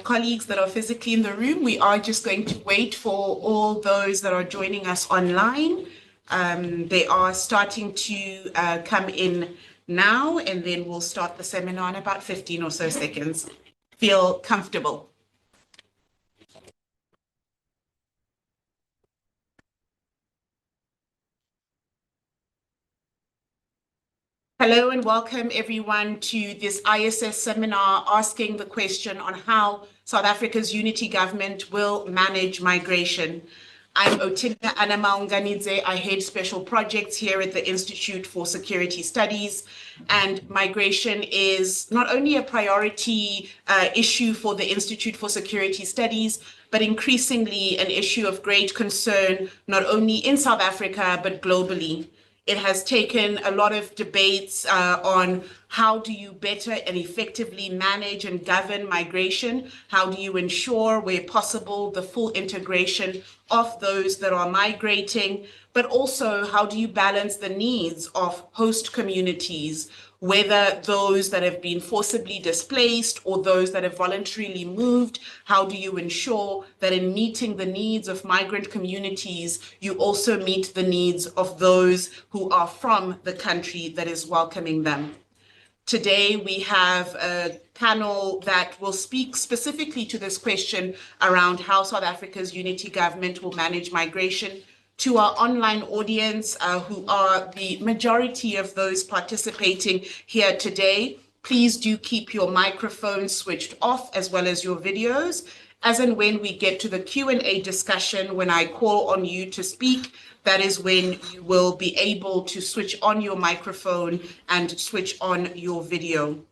colleagues that are physically in the room. We are just going to wait for all those that are joining us online. They are starting to come in now, and then we'll start the seminar in about 15 or so seconds. Feel comfortable. Hello and welcome everyone to this ISS seminar asking the question on how South Africa's unity government will manage migration. I'm Ottilia Maunganidze. I head special projects here at the Institute for Security Studies, and migration is not only a priority issue for the Institute for Security Studies, but increasingly an issue of great concern, not only in South Africa, but globally. It has taken a lot of debates on how do you better and effectively manage and govern migration? How do you ensure, where possible, the full integration of those that are migrating? But also, how do you balance the needs of host communities, whether those that have been forcibly displaced or those that have voluntarily moved? How do you ensure that in meeting the needs of migrant communities, you also meet the needs of those who are from the country that is welcoming them? Today, we have a panel that will speak specifically to this question around how South Africa's unity government will manage migration. To our online audience, who are the majority of those participating here today, please do keep your microphones switched off as well as your videos. As and when we get to the Q&A discussion, when I call on you to speak, that is when you will be able to switch on your microphone and switch on your video.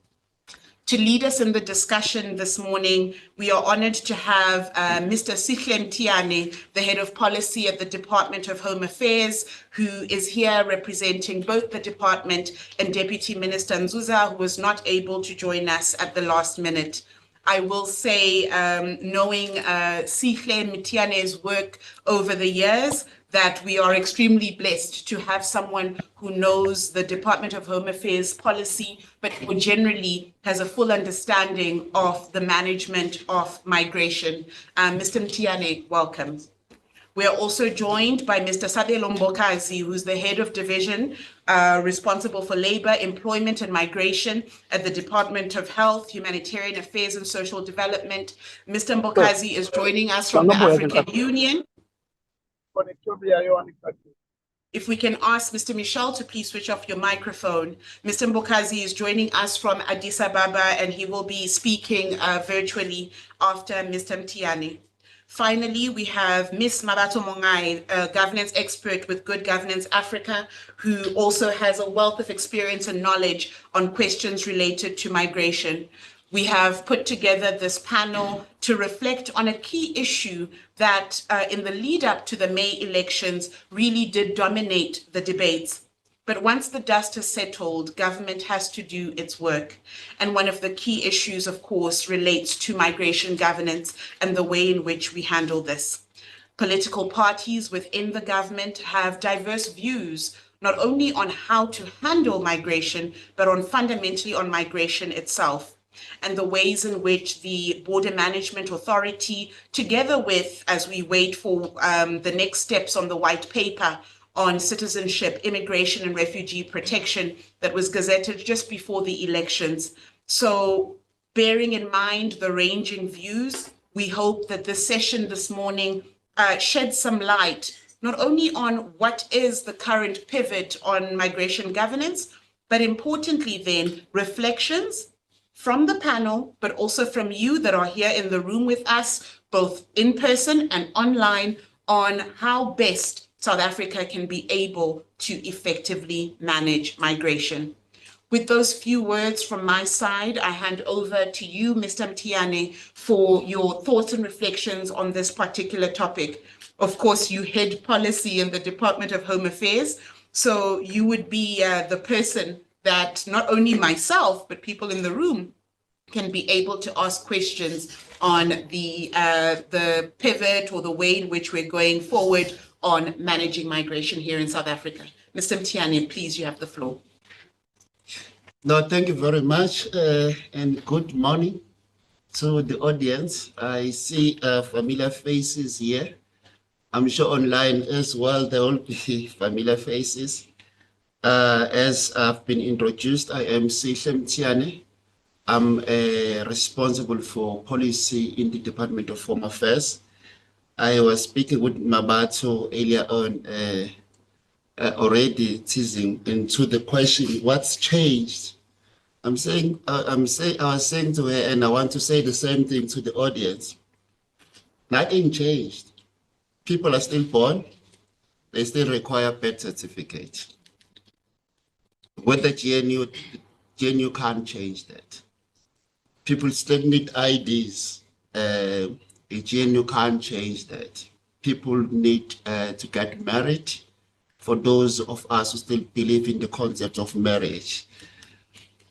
To lead us in the discussion this morning, we are honored to have Mr. Mtiane, the head of policy at the Department of Home Affairs, who is here representing both the department and Deputy Minister Nzuza, who was not able to join us at the last minute. I will say, knowing Mtiane's work over the years, that we are extremely blessed to have someone who knows the Department of Home Affairs policy, but who generally has a full understanding of the management of migration. Mr. Mtiane, welcome. We are also joined by Mr. Sabelo Mbokazi, who's the head of division responsible for labor, employment, and migration at the Department of Health, Humanitarian Affairs, and Social Development. Mr. Mbokazi is joining us from the African Union. If we can ask Mr. Michel to please switch off your microphone. Mr. Mbokazi is joining us from Addis Ababa, and he will be speaking virtually after Mr. Mtiane. Finally, we have Ms. Mabato Mongai, a governance expert with Good Governance Africa, who also has a wealth of experience and knowledge on questions related to migration. We have put together this panel to reflect on a key issue that in the lead up to the May elections really did dominate the debates. But once the dust has settled, government has to do its work. And one of the key issues, of course, relates to migration governance and the way in which we handle this. Political parties within the government have diverse views, not only on how to handle migration, but on fundamentally on migration itself, and the ways in which the Border Management Authority, together with, as we wait for the next steps on the white paper on citizenship, immigration, and refugee protection that was gazetted just before the elections. So bearing in mind the ranging views, we hope that this session this morning sheds some light, not only on what is the current pivot on migration governance, but importantly then, reflections from the panel, but also from you that are here in the room with us, both in person and online, on how best South Africa can be able to effectively manage migration. With those few words from my side, I hand over to you, Mr. Mtiane, for your thoughts and reflections on this particular topic. Of course, you head policy in the Department of Home Affairs, so you would be the person that not only myself, but people in the room can be able to ask questions on the pivot or the way in which we're going forward on managing migration here in South Africa. Mr. Mtiane, please, you have the floor. No, thank you very much, and good morning. to the audience. I see familiar faces here. I'm sure online as well, there will be familiar faces. As I've been introduced, I am Sihle Mtiane. I'm responsible for policy in the Department of Home Affairs. I was speaking with Mabato earlier on, already teasing into the question, what's changed? I was saying to her, and I want to say the same thing to the audience. Nothing changed. People are still born. They still require birth certificate. With the GNU can't change that. People still need IDs. The GNU can't change that. People need to get married. For those of us who still believe in the concept of marriage,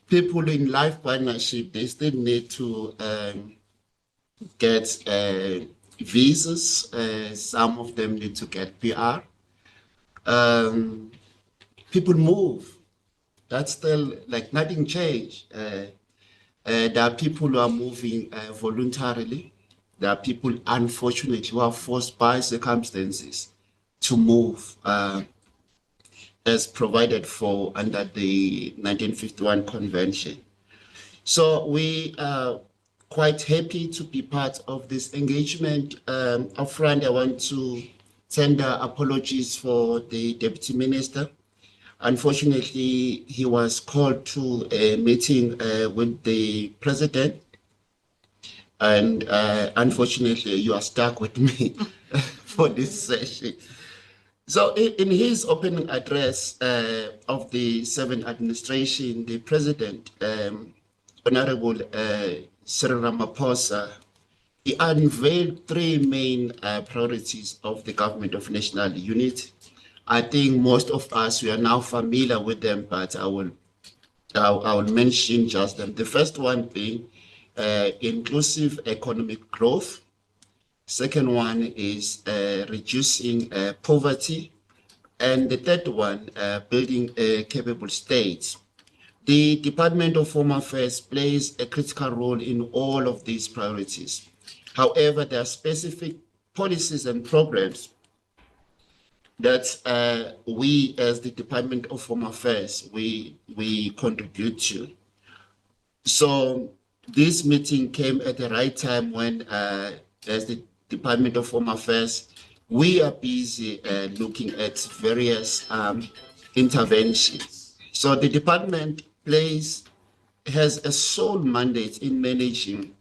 people in life partnership, they still need to get visas. Some of them need to get PR. People move. That's still like nothing changed. There are people who are moving voluntarily. There are people, unfortunately, who are forced by circumstances to move as provided for under the 1951 convention. So we are quite happy to be part of this engagement. Upfront, I want to tender apologies for the Deputy Minister. Unfortunately, he was called to a meeting with the President. And unfortunately, you are stuck with me for this session. So in his opening address of the 7th administration, the President, Honorable Cyril Ramaphosa, he unveiled three main priorities of the Government of National Unity. I think most of us, we are now familiar with them, but I will mention just them. The first one being inclusive economic growth. Second one is reducing poverty. And the third one, building a capable state. The Department of Home Affairs plays a critical role in all of these priorities. However, there are specific policies and programs that we as the Department of Home Affairs, we contribute to. So this meeting came at the right time when, as the Department of Home Affairs, we are busy looking at various interventions. So the department has a sole mandate in managing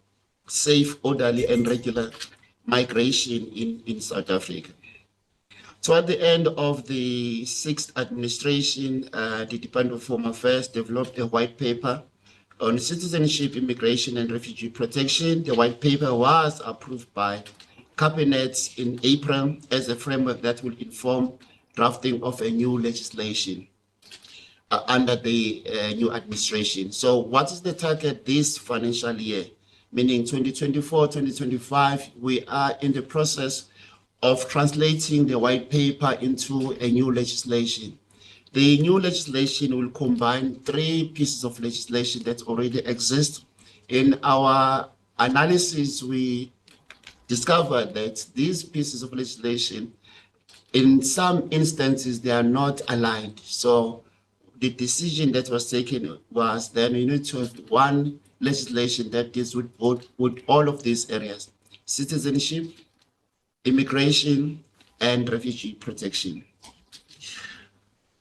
safe, orderly, and regular migration in South Africa. So at the end of the 6th administration, the Department of Home Affairs developed a white paper on citizenship, immigration, and refugee protection. The white paper was approved by Cabinet in April as a framework that will inform drafting of a new legislation under the new administration. So what is the target this financial year? Meaning 2024, 2025, we are in the process of translating the white paper into a new legislation. The new legislation will combine three pieces of legislation that already exist. In our analysis, we discovered that these pieces of legislation, in some instances, they are not aligned. So the decision that was taken was then we need to have one legislation that deals with all of these areas: citizenship, immigration, and refugee protection.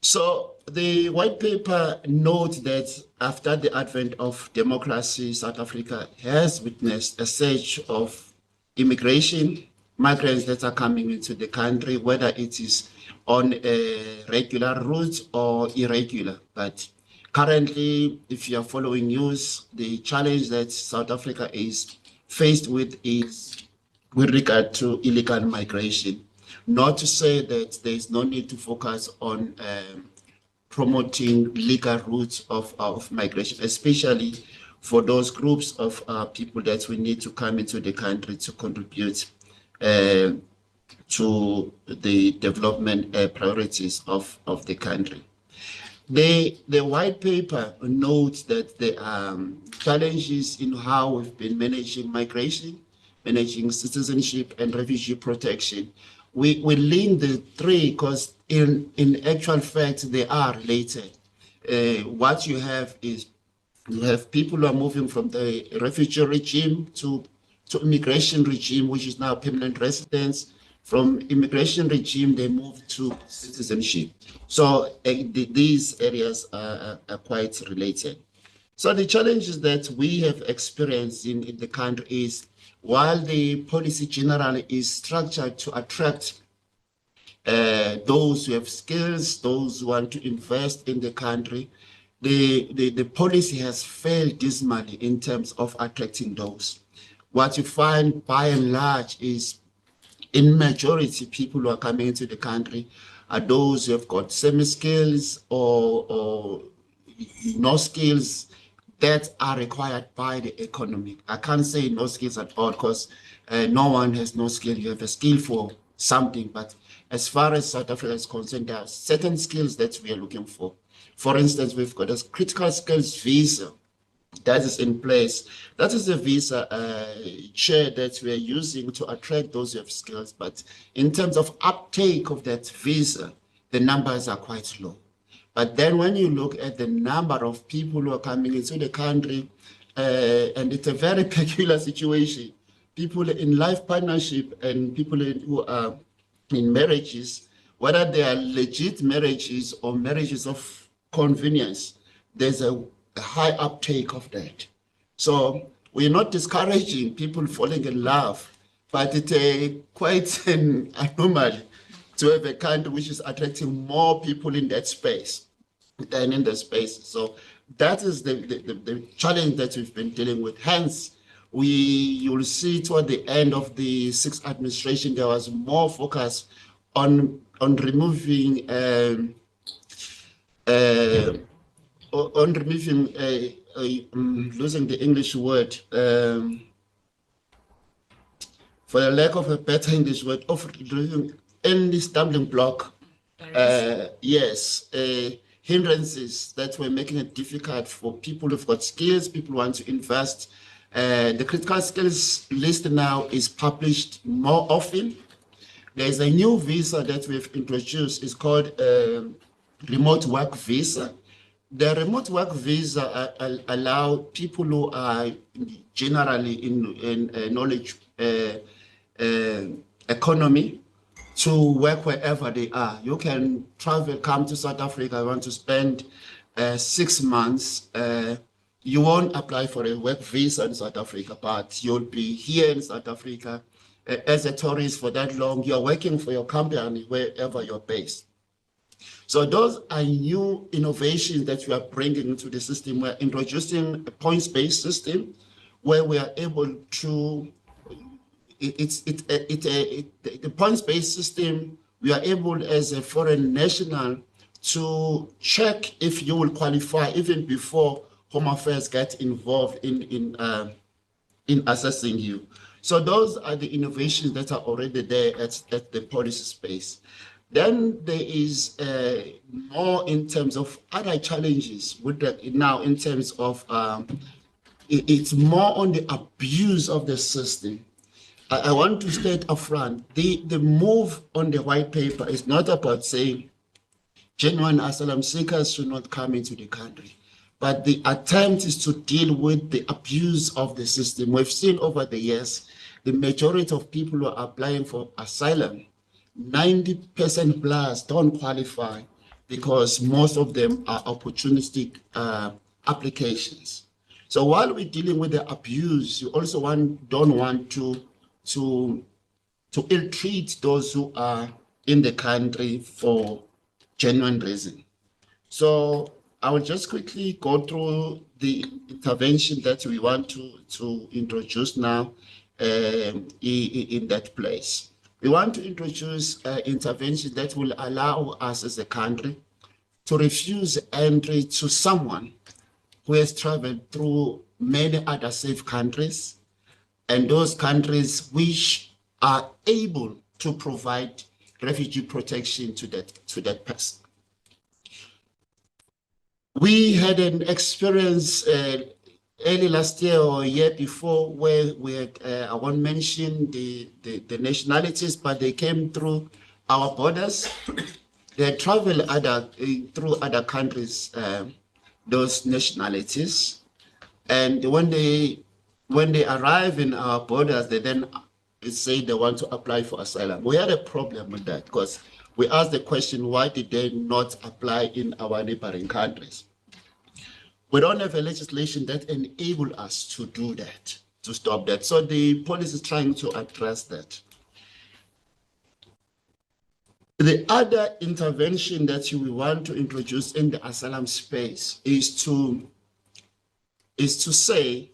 So the white paper notes that after the advent of democracy, South Africa has witnessed a surge of immigration, migrants that are coming into the country, whether it is on a regular route or irregular. But currently, if you are following news, the challenge that South Africa is faced with is with regard to illegal migration. Not to say that there is no need to focus on promoting legal routes of migration, especially for those groups of people that we need to come into the country to contribute to the development priorities of the country. The white paper notes that the challenges in how we've been managing migration, managing citizenship, and refugee protection. We link the three because in actual fact they are related. What you have is you have people who are moving from the refugee regime to immigration regime, which is now permanent residence. From immigration regime, they move to citizenship. So these areas are quite related. So the challenges that we have experienced in the country is while the policy generally is structured to attract those who have skills, those who want to invest in the country, the policy has failed dismally in terms of attracting those. What you find by and large is in majority, people who are coming into the country are those who have got semi-skills or no skills that are required by the economy. I can't say no skills at all because no one has no skill. You have a skill for something, but as far as South Africa is concerned, there are certain skills that we are looking for. For instance, we've got a critical skills visa that is in place. That is the visa chair that we are using to attract those who have skills. But in terms of uptake of that visa, the numbers are quite low. But then when you look at the number of people who are coming into the country, and it's a very peculiar situation. People in life partnership and people who are in marriages, whether they are legit marriages or marriages of convenience, there's a high uptake of that. So we're not discouraging people falling in love, but it's quite an anomaly to have a country which is attracting more people in that space than in the space. So that is the challenge that we've been dealing with. Hence, you'll see toward the end of the sixth administration, there was more focus on removing losing the English word, for the lack of a better English word, of removing any stumbling block, hindrances that were making it difficult for people who've got skills, people who want to invest. The critical skills list now is published more often. There's a new visa that we've introduced. It's called remote work visa. The remote work visa allow people who are generally in knowledge economy to work wherever they are. You can travel, come to South Africa, want to spend 6 months. You won't apply for a work visa in South Africa, but you'll be here in South Africa as a tourist for that long. You're working for your company wherever you're based. So those are new innovations that we are bringing into the system. We're introducing a points-based system where we are able to, the points-based system, we are able as a foreign national to check if you will qualify even before Home Affairs get involved in assessing you. So those are the innovations that are already there at the policy space. Then there is more in terms of other challenges with that now in terms of it's more on the abuse of the system. I want to state upfront, the move on the white paper is not about saying genuine asylum seekers should not come into the country, but the attempt is to deal with the abuse of the system. We've seen over the years, the majority of people who are applying for asylum, 90% plus don't qualify because most of them are opportunistic applications. So while we're dealing with the abuse, you also don't want to ill-treat those who are in the country for genuine reason. So I will just quickly go through the intervention that we want to introduce now in that place. We want to introduce intervention that will allow us as a country to refuse entry to someone who has traveled through many other safe countries and those countries which are able to provide refugee protection to that person. We had an experience early last year or a year before where I won't mention the nationalities, but they came through our borders. They travel through other countries, those nationalities. And when they arrive in our borders, they then say they want to apply for asylum. We had a problem with that because we asked the question, why did they not apply in our neighboring countries? We don't have a legislation that enables us to do that, to stop that. So the policy is trying to address that. The other intervention that we want to introduce in the asylum space is to say,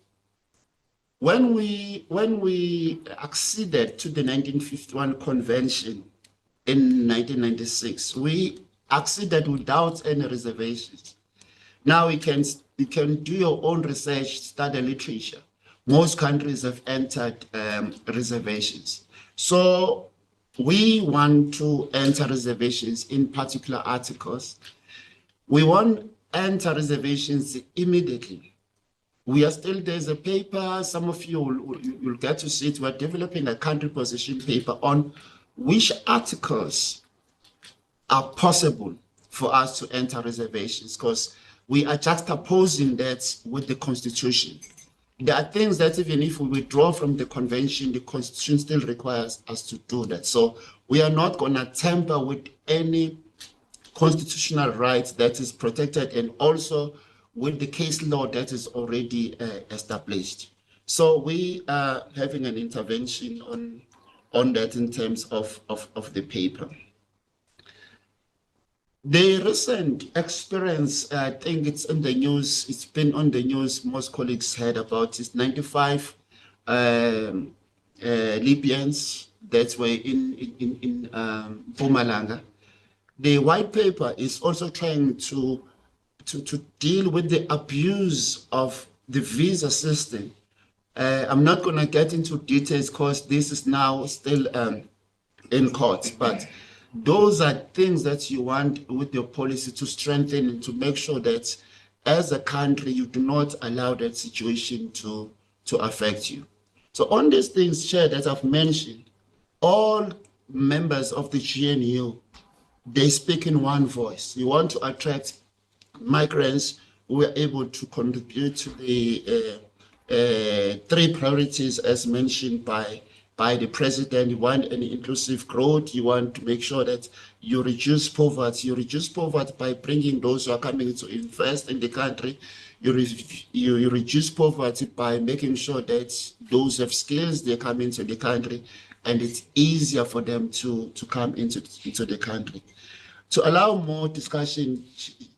when we acceded to the 1951 convention in 1996, we acceded without any reservations. Now you can do your own research, study literature. Most countries have entered reservations. So we want to enter reservations in particular articles. We want to enter reservations immediately. We are still, there's a paper, some of you will get to see it. We're developing a country position paper on which articles are possible for us to enter reservations, because we are juxtaposing that with the Constitution. There are things that even if we withdraw from the convention, the Constitution still requires us to do that. So we are not going to tamper with any constitutional rights that is protected, and also with the case law that is already established. So we are having an intervention on that in terms of the paper. The recent experience, I think it's in the news, it's been on the news, most colleagues heard about it, 95 Libyans that were in Mpumalanga. The white paper is also trying to deal with the abuse of the visa system. I'm not going to get into details because this is now still in court, but those are things that you want with your policy to strengthen and to make sure that as a country, you do not allow that situation to affect you. So on these things, Chair, that I've mentioned, all members of the GNU, they speak in one voice. You want to attract migrants who are able to contribute to the 3 priorities as mentioned by the president. You want an inclusive growth. You want to make sure that you reduce poverty. You reduce poverty by bringing those who are coming to invest in the country. You reduce poverty by making sure that those who have skills, they come into the country, and it's easier for them to come into the country. To allow more discussion,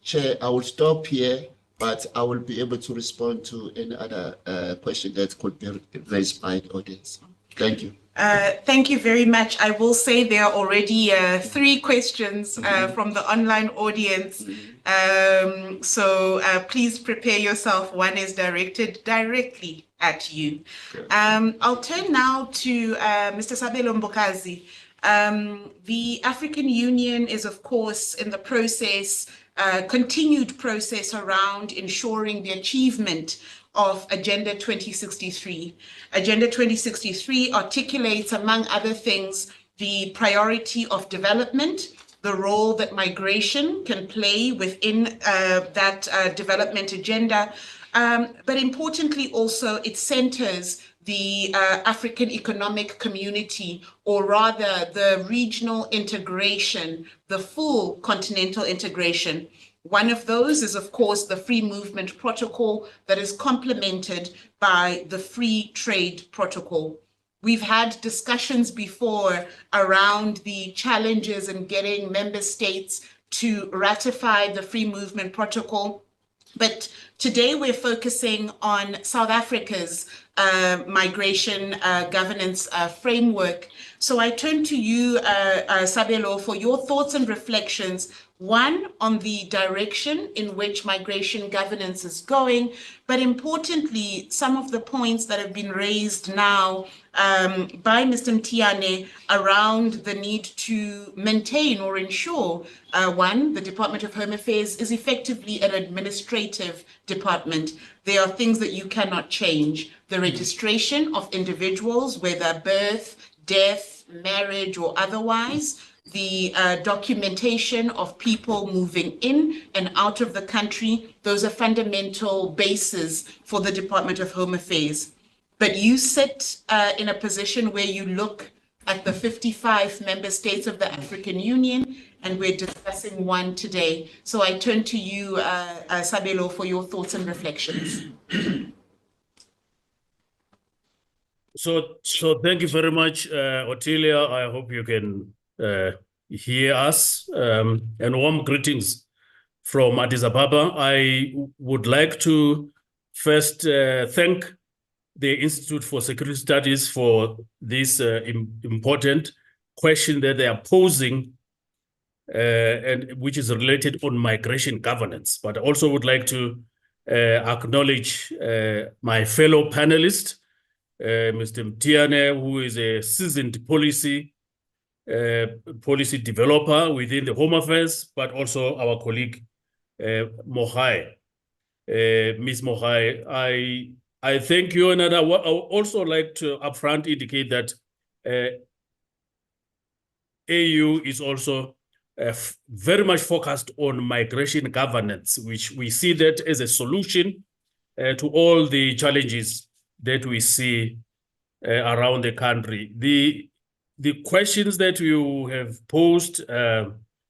Chair, I will stop here, but I will be able to respond to any other question that could be raised by the audience. Thank you. Thank you very much. I will say there are already 3 questions from the online audience. So please prepare yourself. One is directed directly at you. I'll turn now to Mr. Sabelo Mbokazi. The African Union is, of course, in the process, continued process around ensuring the achievement of Agenda 2063. Agenda 2063 articulates, among other things, the priority of development, the role that migration can play within that development agenda, but importantly also it centers the African Economic Community, or rather the regional integration, the full continental integration. One of those is, of course, the Free Movement Protocol that is complemented by the Free Trade Protocol. We've had discussions before around the challenges in getting member states to ratify the Free Movement Protocol. But today we're focusing on South Africa's migration governance framework. So I turn to you, Sabelo, for your thoughts and reflections. One, on the direction in which migration governance is going, but importantly, some of the points that have been raised now by Mr. Mtiane around the need to maintain or ensure, one, the Department of Home Affairs is effectively an administrative department. There are things that you cannot change. The registration of individuals, whether birth, death, marriage, or otherwise, the documentation of people moving in and out of the country, those are fundamental bases for the Department of Home Affairs. But you sit in a position where you look at the 55 member states of the African Union, and we're discussing one today. So I turn to you, Sabelo, for your thoughts and reflections. So thank you very much, Ottilia. I hope you can hear us. And warm greetings from Addis Ababa. I would like to first thank the Institute for Security Studies for this important question that they are posing, and which is related on migration governance. But I also would like to acknowledge my fellow panelist, Mr. Mtiane, who is a seasoned policy developer within the Home Affairs, but also our colleague, Mohai. Ms. Mohai, I thank you, and I would also like to upfront indicate that AU is also very much focused on migration governance, which we see that as a solution to all the challenges that we see around the country. The questions that you have posed,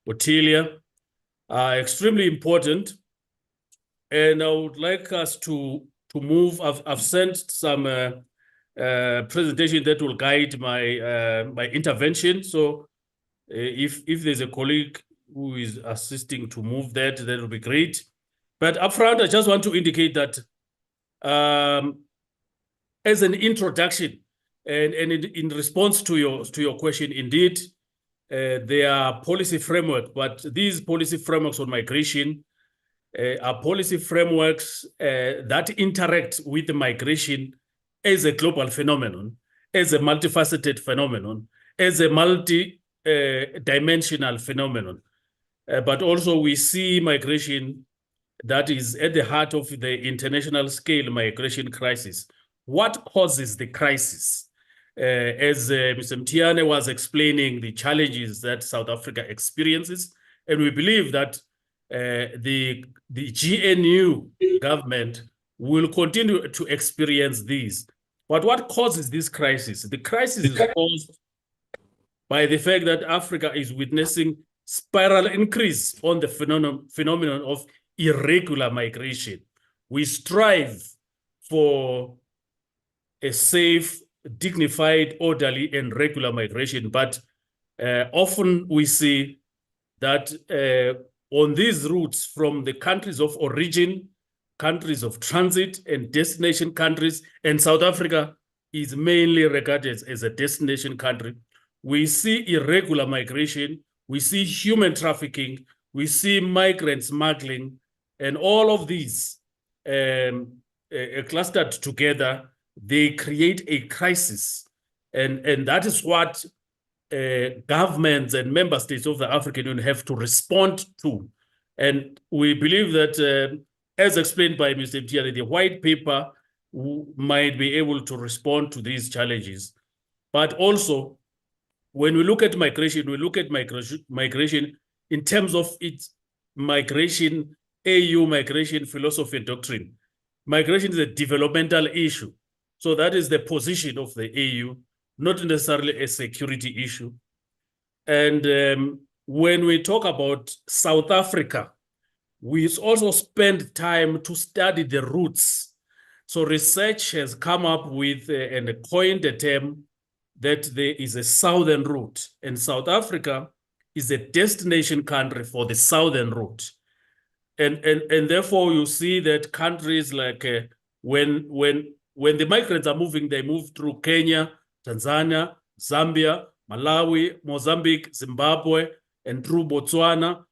Ottilia, are extremely important, and I would like us to move. I've sent some presentation that will guide my my intervention. So if there's a colleague who is assisting to move that will be great. But upfront, I just want to indicate that as an introduction, and in response to your question, indeed, there are policy framework, but these policy frameworks on migration are policy frameworks that interact with the migration as a global phenomenon, as a multifaceted phenomenon, as a multi-dimensional phenomenon. But also we see migration that is at the heart of the international scale migration crisis. What causes the crisis? As Mr. Mtiane was explaining the challenges that South Africa experiences, and we believe that the GNU government will continue to experience these. But what causes this crisis? The crisis is caused by the fact that Africa is witnessing spiral increase on the phenomenon of irregular migration. We strive for a safe, dignified, orderly, and regular migration, but often we see that on these routes from the countries of origin, countries of transit, and destination countries, and South Africa is mainly regarded as a destination country, we see irregular migration, we see human trafficking, we see migrant smuggling, and all of these clustered together, they create a crisis. And that is what governments and member states of the African Union have to respond to. And we believe that, as explained by Mr. Mtiane, the white paper might be able to respond to these challenges. But also, when we look at migration, we look at migration in terms of its migration, AU migration philosophy and doctrine. Migration is a developmental issue. So that is the position of the AU, not necessarily a security issue. And when we talk about South Africa, we also spend time to study the roots. So research has come up with and coined a term that there is a southern route, and South Africa is a destination country for the southern route. And therefore you see that countries like when when the migrants are moving, they move through Kenya, Tanzania, Zambia, Malawi, Mozambique, Zimbabwe, and through Botswana.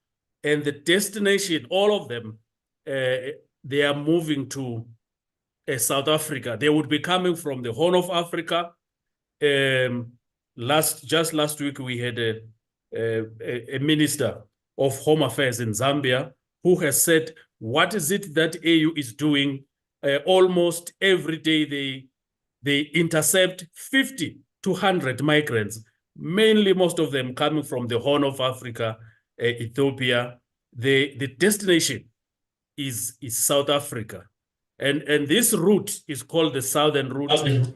And the destination, all of them, they are moving to South Africa. They would be coming from the Horn of Africa. Just last week, we had a minister of Home Affairs in Zambia who has said, what is it that AU is doing? Almost every day they intercept 50 to 100 migrants, mainly most of them coming from the Horn of Africa, Ethiopia. The destination is South Africa. And this route is called the Southern Route.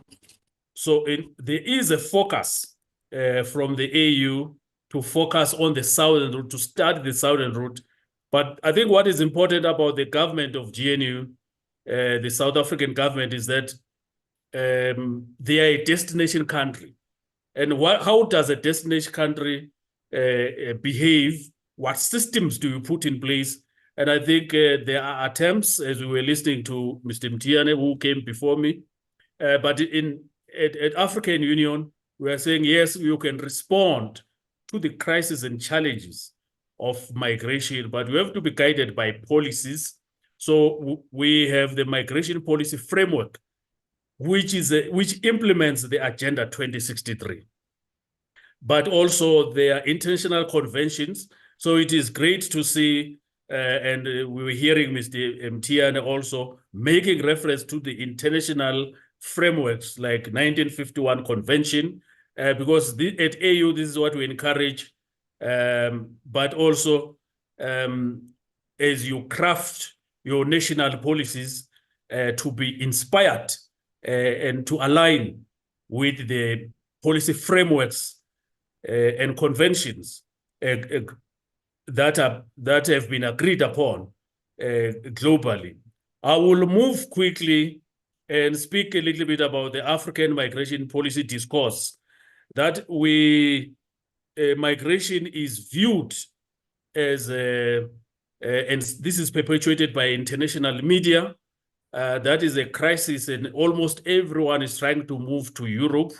So there is a focus from the AU to focus on the Southern Route, to start the Southern Route. But I think what is important about the government of GNU, the South African government, is that they are a destination country. And how does a destination country behave? What systems do you put in place? And I think there are attempts, as we were listening to Mr. Mtiane, who came before me, but at African Union, we are saying, yes, you can respond to the crises and challenges of migration, but we have to be guided by policies. So we have the migration policy framework, which implements the Agenda 2063. But also there are international conventions. So it is great to see, and we were hearing Mr. Mtiane also making reference to the international frameworks like 1951 convention, because at AU, this is what we encourage, but also as you craft your national policies to be inspired and to align with the policy frameworks and conventions that have been agreed upon globally. I will move quickly and speak a little bit about the African migration policy discourse, that migration is viewed as and this is perpetuated by international media, that is a crisis and almost everyone is trying to move to Europe,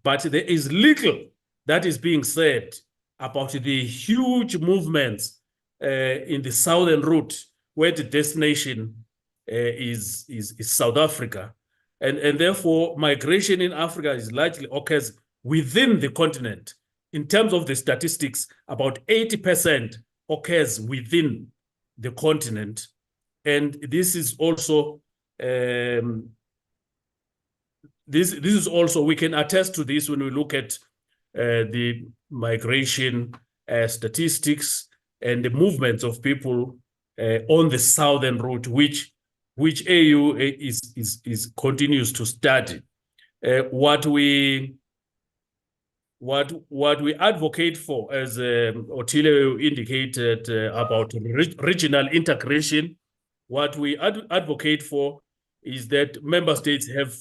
but there is little that is being said about the huge movements in the southern route, where the destination is South Africa. And therefore, migration in Africa is largely occurs within the continent. In terms of the statistics, about 80% occurs within the continent. And this is also, this is also, we can attest to this when we look at the migration statistics and the movements of people on the southern route, which AU is continues to study. What we advocate for, as Ottilia indicated about regional integration, what we advocate for is that member states have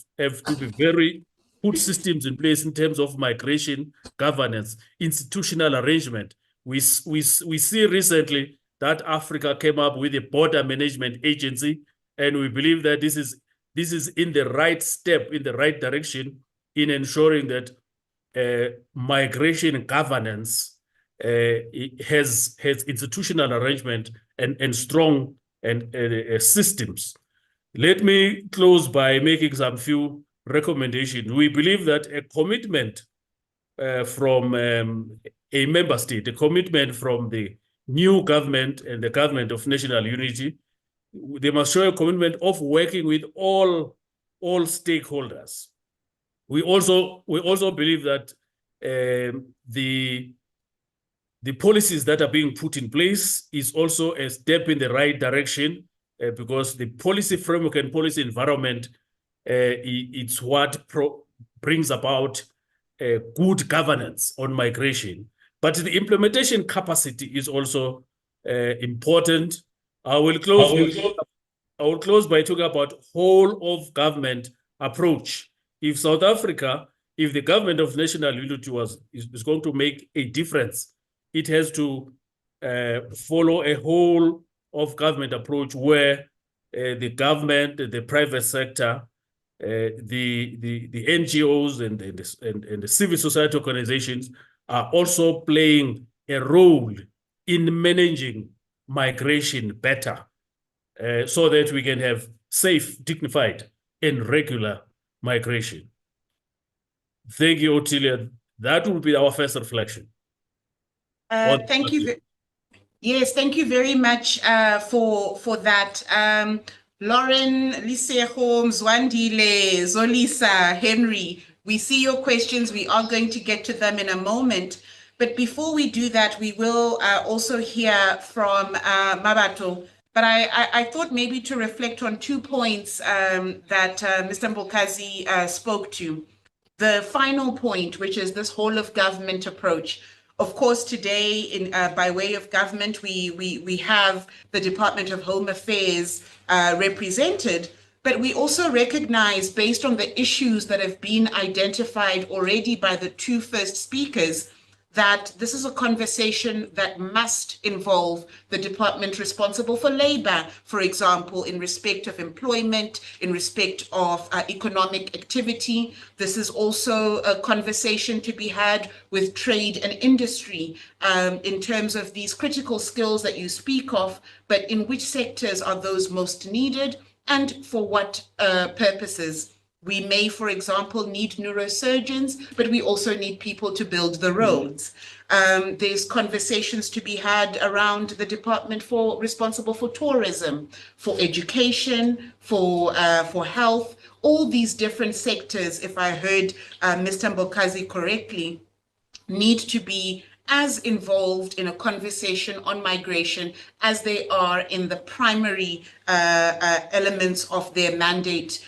to be put systems in place in terms of migration, governance, institutional arrangement. We see recently that Africa came up with a border management agency, and we believe that this is in the right step, in the right direction, in ensuring that migration governance has institutional arrangement and strong systems. Let me close by making some few recommendations. We believe that a commitment from a member state, a commitment from the new government and the government of national unity, they must show a commitment of working with all stakeholders. We also believe that the policies that are being put in place is also a step in the right direction, because the policy framework and policy environment, it's what brings about good governance on migration. But the implementation capacity is also important. I will close by talking about whole of government approach. If South Africa, if the government of national unity is going to make a difference, it has to follow a whole of government approach where the government, the private sector, the NGOs and the civil society organizations are also playing a role in managing migration better, so that we can have safe, dignified, and regular migration. Thank you, Ottilia. That will be our first reflection. Thank you. Yes, thank you very much for that. Lauren, Lisejo, Mzwandile, Zolisa, Henry, we see your questions. We are going to get to them in a moment. But before we do that, we will also hear from Mabato. But I thought maybe to reflect on 2 points that Mr. Mbokazi spoke to. The final point, which is this whole of government approach. Of course, today, by way of government, we have the Department of Home Affairs represented, but we also recognize, based on the issues that have been identified already by the 2 first speakers, that this is a conversation that must involve the department responsible for labor, for example, in respect of employment, in respect of economic activity. This is also a conversation to be had with trade and industry in terms of these critical skills that you speak of, but in which sectors are those most needed and for what purposes. We may, for example, need neurosurgeons, but we also need people to build the roads. There's conversations to be had around the department responsible for tourism, for education, for health, all these different sectors, if I heard Mr. Mbokazi correctly, need to be as involved in a conversation on migration as they are in the primary elements of their mandate,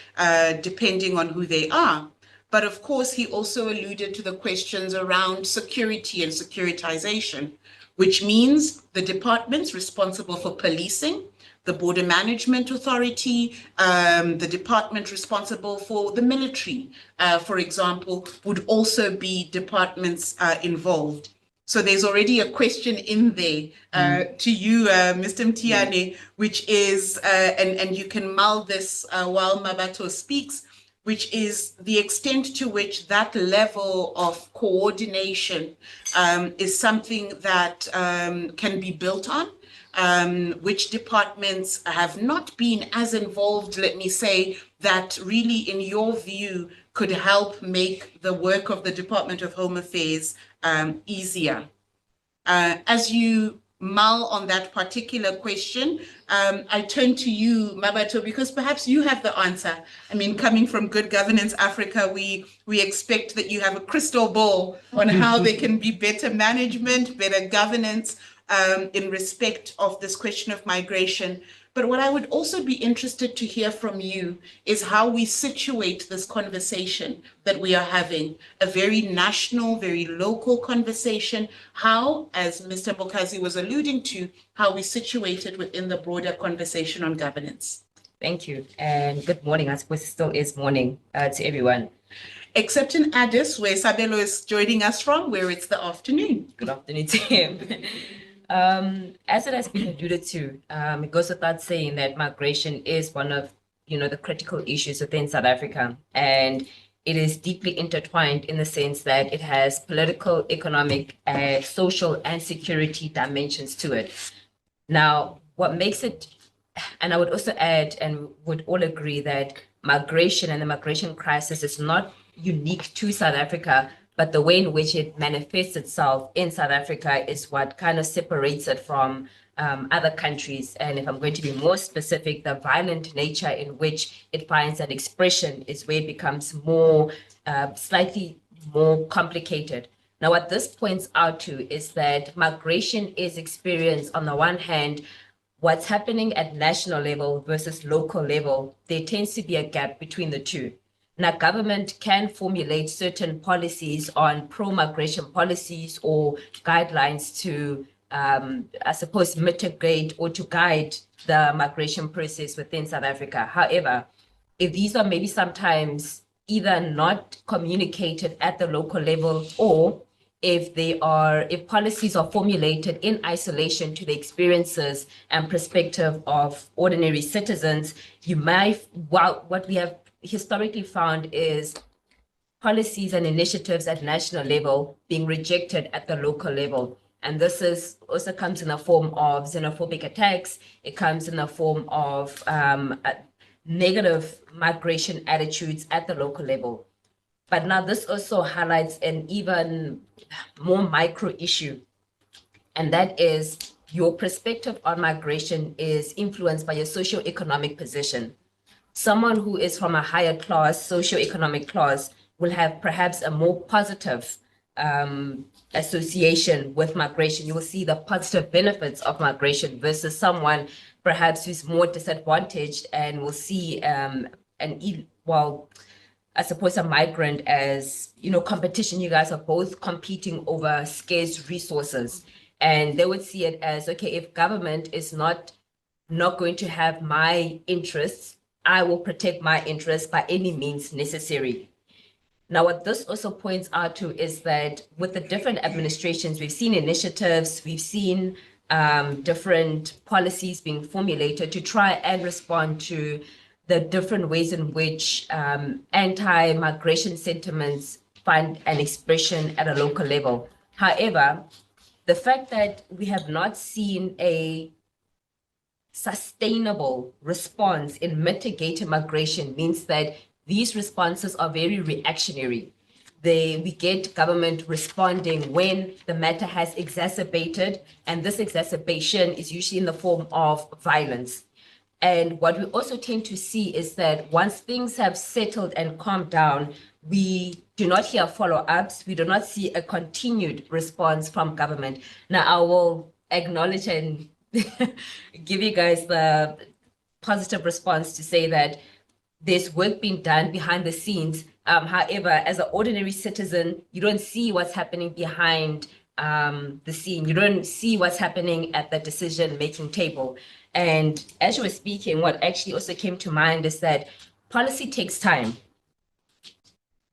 depending on who they are. But of course, he also alluded to the questions around security and securitization, which means the departments responsible for policing, the Border Management Authority, the department responsible for the military, for example, would also be departments involved. So there's already a question in there to you, Mr. Mtiane, which is, and you can mull this while Mabato speaks, which is the extent to which that level of coordination is something that can be built on, which departments have not been as involved, let me say, that really, in your view, could help make the work of the Department of Home Affairs easier. As you mull on that particular question, I turn to you, Mabato, because perhaps you have the answer. I mean, coming from Good Governance Africa, we expect that you have a crystal ball on how there can be better management, better governance in respect of this question of migration. But what I would also be interested to hear from you is how we situate this conversation that we are having, a very national, very local conversation, how, as Mr. Mbokazi was alluding to, how we situate it within the broader conversation on governance. Thank you, and good morning. I suppose it still is morning to everyone. Except in Addis, where Sabelo is joining us from, where it's the afternoon. Good afternoon to him. As it has been alluded to, it goes without saying that migration is one of, the critical issues within South Africa, and it is deeply intertwined in the sense that it has political, economic, social, and security dimensions to it. Now, what makes it, and I would also add, and would all agree that migration and the migration crisis is not unique to South Africa, but the way in which it manifests itself in South Africa is what kind of separates it from other countries. And if I'm going to be more specific, the violent nature in which it finds an expression is where it becomes more, slightly more complicated. Now, what this points out to is that migration is experienced, on the one hand, what's happening at national level versus local level. There tends to be a gap between the two. Now, government can formulate certain policies on pro-migration policies or guidelines to, I suppose, mitigate or to guide the migration process within South Africa. However, if these are maybe sometimes either not communicated at the local level, or if policies are formulated in isolation to the experiences and perspective of ordinary citizens, what we have historically found is policies and initiatives at national level being rejected at the local level. And this is also comes in the form of xenophobic attacks. It comes in the form of negative migration attitudes at the local level. But now this also highlights an even more micro issue, and that is your perspective on migration is influenced by your socioeconomic position. Someone who is from a higher class, socioeconomic class, will have perhaps a more positive association with migration. You will see the positive benefits of migration versus someone perhaps who's more disadvantaged and will see I suppose a migrant as, competition. You guys are both competing over scarce resources. And they would see it as, okay, if government is not going to have my interests, I will protect my interests by any means necessary. Now, what this also points out to is that with the different administrations, we've seen initiatives, we've seen different policies being formulated to try and respond to the different ways in which anti-migration sentiments find an expression at a local level. However, the fact that we have not seen a sustainable response in mitigating migration means that these responses are very reactionary. We get government responding when the matter has exacerbated, and this exacerbation is usually in the form of violence. And what we also tend to see is that once things have settled and calmed down, we do not hear follow-ups. We do not see a continued response from government. Now, I will acknowledge and give you guys the positive response to say that there's work being done behind the scenes. However, as an ordinary citizen, you don't see what's happening behind the scene. You don't see what's happening at the decision-making table. And as you were speaking, what actually also came to mind is that policy takes time.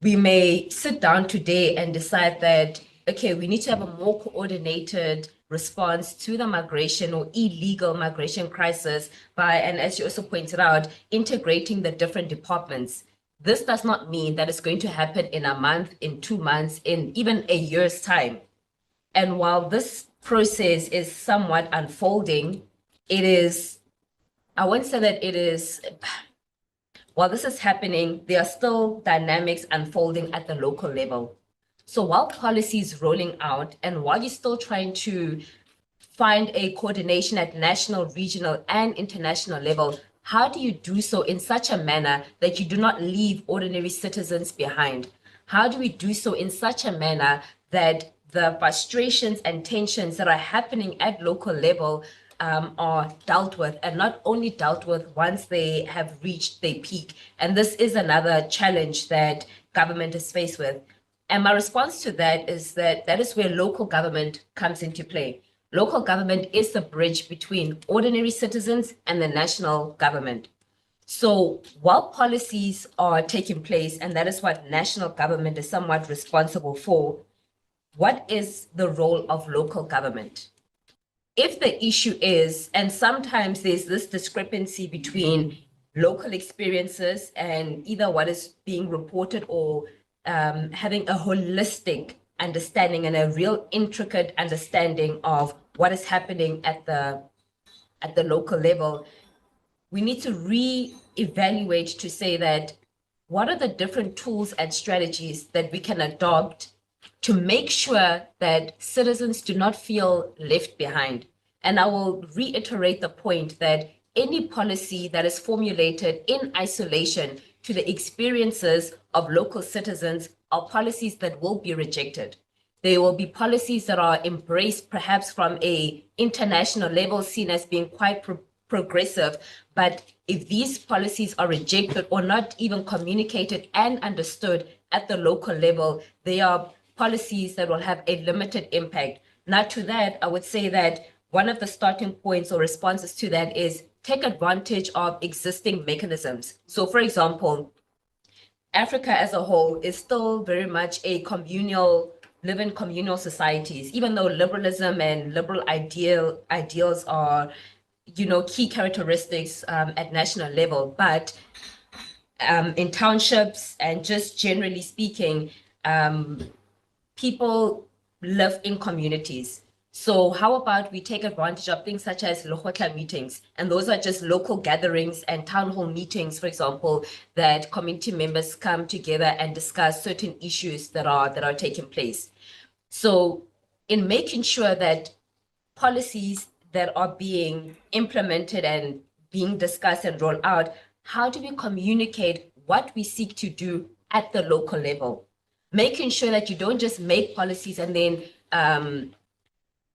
We may sit down today and decide that, okay, we need to have a more coordinated response to the migration or illegal migration crisis by, and as you also pointed out, integrating the different departments. This does not mean that it's going to happen in a month, in 2 months, in even a year's time. And while this process is somewhat unfolding, I won't say that it is, while this is happening, there are still dynamics unfolding at the local level. So while policy is rolling out and while you're still trying to find a coordination at national, regional, and international level, how do you do so in such a manner that you do not leave ordinary citizens behind? How do we do so in such a manner that the frustrations and tensions that are happening at local level are dealt with, and not only dealt with once they have reached their peak? And this is another challenge that government is faced with. And my response to that is that is where local government comes into play. Local government is the bridge between ordinary citizens and the national government. So while policies are taking place, and that is what national government is somewhat responsible for, what is the role of local government? If the issue is, and sometimes there's this discrepancy between local experiences and either what is being reported or having a holistic understanding and a real intricate understanding of what is happening at the local level, we need to re-evaluate to say that what are the different tools and strategies that we can adopt to make sure that citizens do not feel left behind. And I will reiterate the point that any policy that is formulated in isolation to the experiences of local citizens are policies that will be rejected. There will be policies that are embraced perhaps from an international level, seen as being quite progressive. But if these policies are rejected or not even communicated and understood at the local level, they are policies that will have a limited impact. Now, to that, I would say that one of the starting points or responses to that is take advantage of existing mechanisms. So, for example, Africa as a whole is still very much a live in communal societies, even though liberalism and liberal ideals are, key characteristics at national level. But in townships and just generally speaking, people live in communities. So how about we take advantage of things such as Lokotla meetings, and those are just local gatherings and town hall meetings, for example, that community members come together and discuss certain issues that are taking place. So in making sure that policies that are being implemented and being discussed and rolled out, how do we communicate what we seek to do at the local level? Making sure that you don't just make policies and then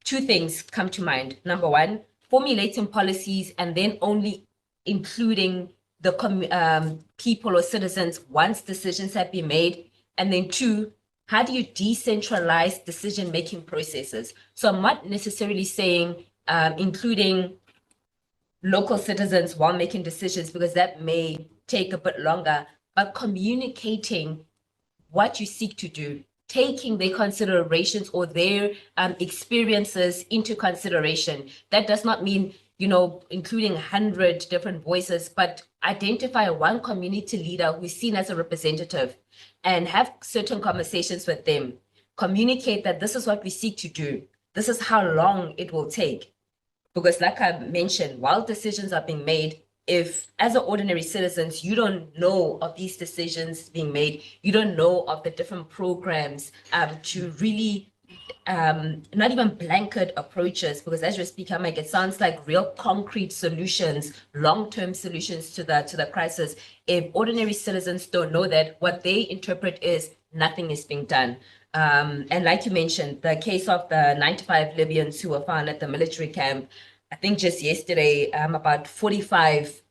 two things come to mind. Number one, formulating policies and then only including the people or citizens once decisions have been made. And then two, how do you decentralize decision-making processes? So I'm not necessarily saying including local citizens while making decisions, because that may take a bit longer, but communicating what you seek to do, taking their considerations or their experiences into consideration. That does not mean, including 100 different voices, but identify one community leader who's seen as a representative and have certain conversations with them. Communicate that this is what we seek to do. This is how long it will take. Because like I mentioned, while decisions are being made, if as an ordinary citizens, you don't know of these decisions being made, you don't know of the different programs to really not even blanket approaches, because as you're speaking, Mike, it sounds like real concrete solutions, long-term solutions to the crisis. If ordinary citizens don't know that, what they interpret is nothing is being done. And like you mentioned, the case of the 95 Libyans who were found at the military camp, I think just yesterday, about 45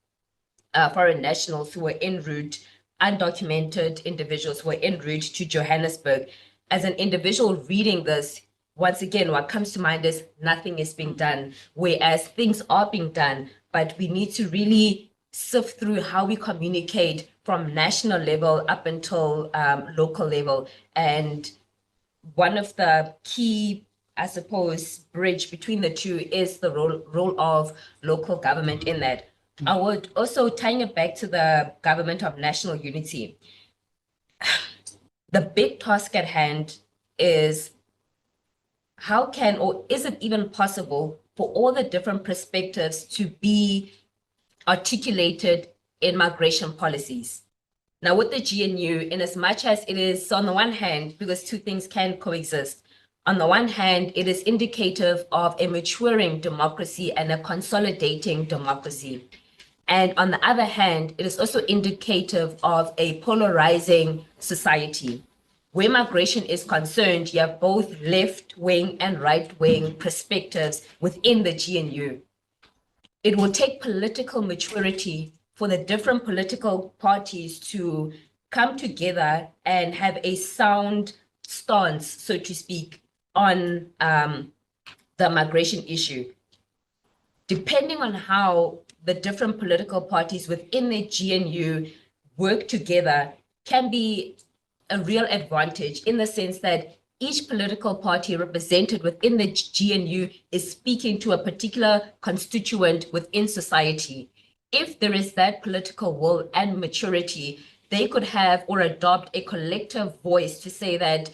foreign nationals who were en route, undocumented individuals who were en route to Johannesburg. As an individual reading this, once again, what comes to mind is nothing is being done, whereas things are being done, but we need to really sift through how we communicate from national level up until local level. And one of the key, I suppose, bridge between the two is the role of local government in that. I would also, tying it back to the government of national unity, the big task at hand is how can, or is it even possible for all the different perspectives to be articulated in migration policies? Now, with the GNU, in as much as it is, on the one hand, because two things can coexist, on the one hand, it is indicative of a maturing democracy and a consolidating democracy. And on the other hand, it is also indicative of a polarizing society. Where migration is concerned, you have both left-wing and right-wing perspectives within the GNU. It will take political maturity for the different political parties to come together and have a sound stance, so to speak, on the migration issue. Depending on how the different political parties within the GNU work together can be a real advantage, in the sense that each political party represented within the GNU is speaking to a particular constituent within society. If there is that political will and maturity, they could have or adopt a collective voice to say that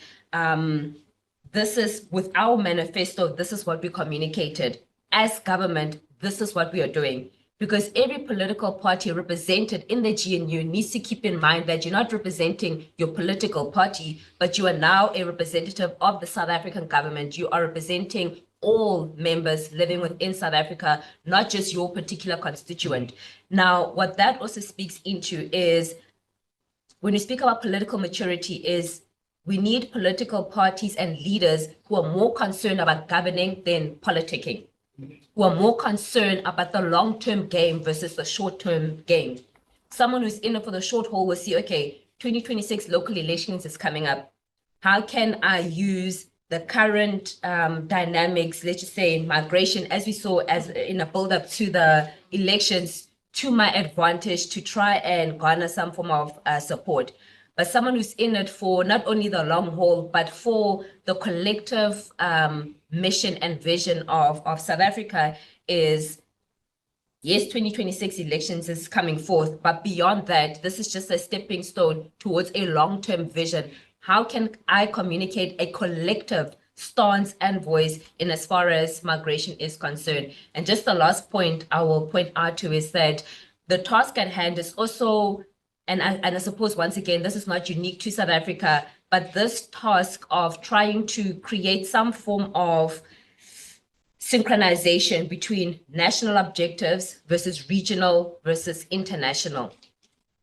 this is, with our manifesto, this is what we communicated. As government, this is what we are doing. Because every political party represented in the GNU needs to keep in mind that you're not representing your political party, but you are now a representative of the South African government. You are representing all members living within South Africa, not just your particular constituent. Now, what that also speaks into is, when we speak about political maturity, is we need political parties and leaders who are more concerned about governing than politicking, who are more concerned about the long-term game versus the short-term game. Someone who's in it for the short haul will see, okay, 2026 local elections is coming up. How can I use the current dynamics, let's just say migration, as we saw as in a build-up to the elections, to my advantage to try and garner some form of support? But someone who's in it for not only the long haul, but for the collective mission and vision of South Africa is Yes, 2026 elections is coming forth, but beyond that, this is just a stepping stone towards a long-term vision. How can I communicate a collective stance and voice in as far as migration is concerned? And just the last point I will point out to is that the task at hand is also, and I suppose once again, this is not unique to South Africa, but this task of trying to create some form of synchronization between national objectives versus regional versus international.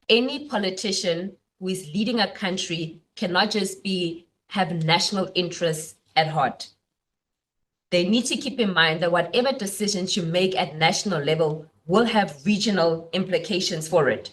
Any politician who is leading a country cannot just have national interests at heart. They need to keep in mind that whatever decisions you make at national level will have regional implications for it,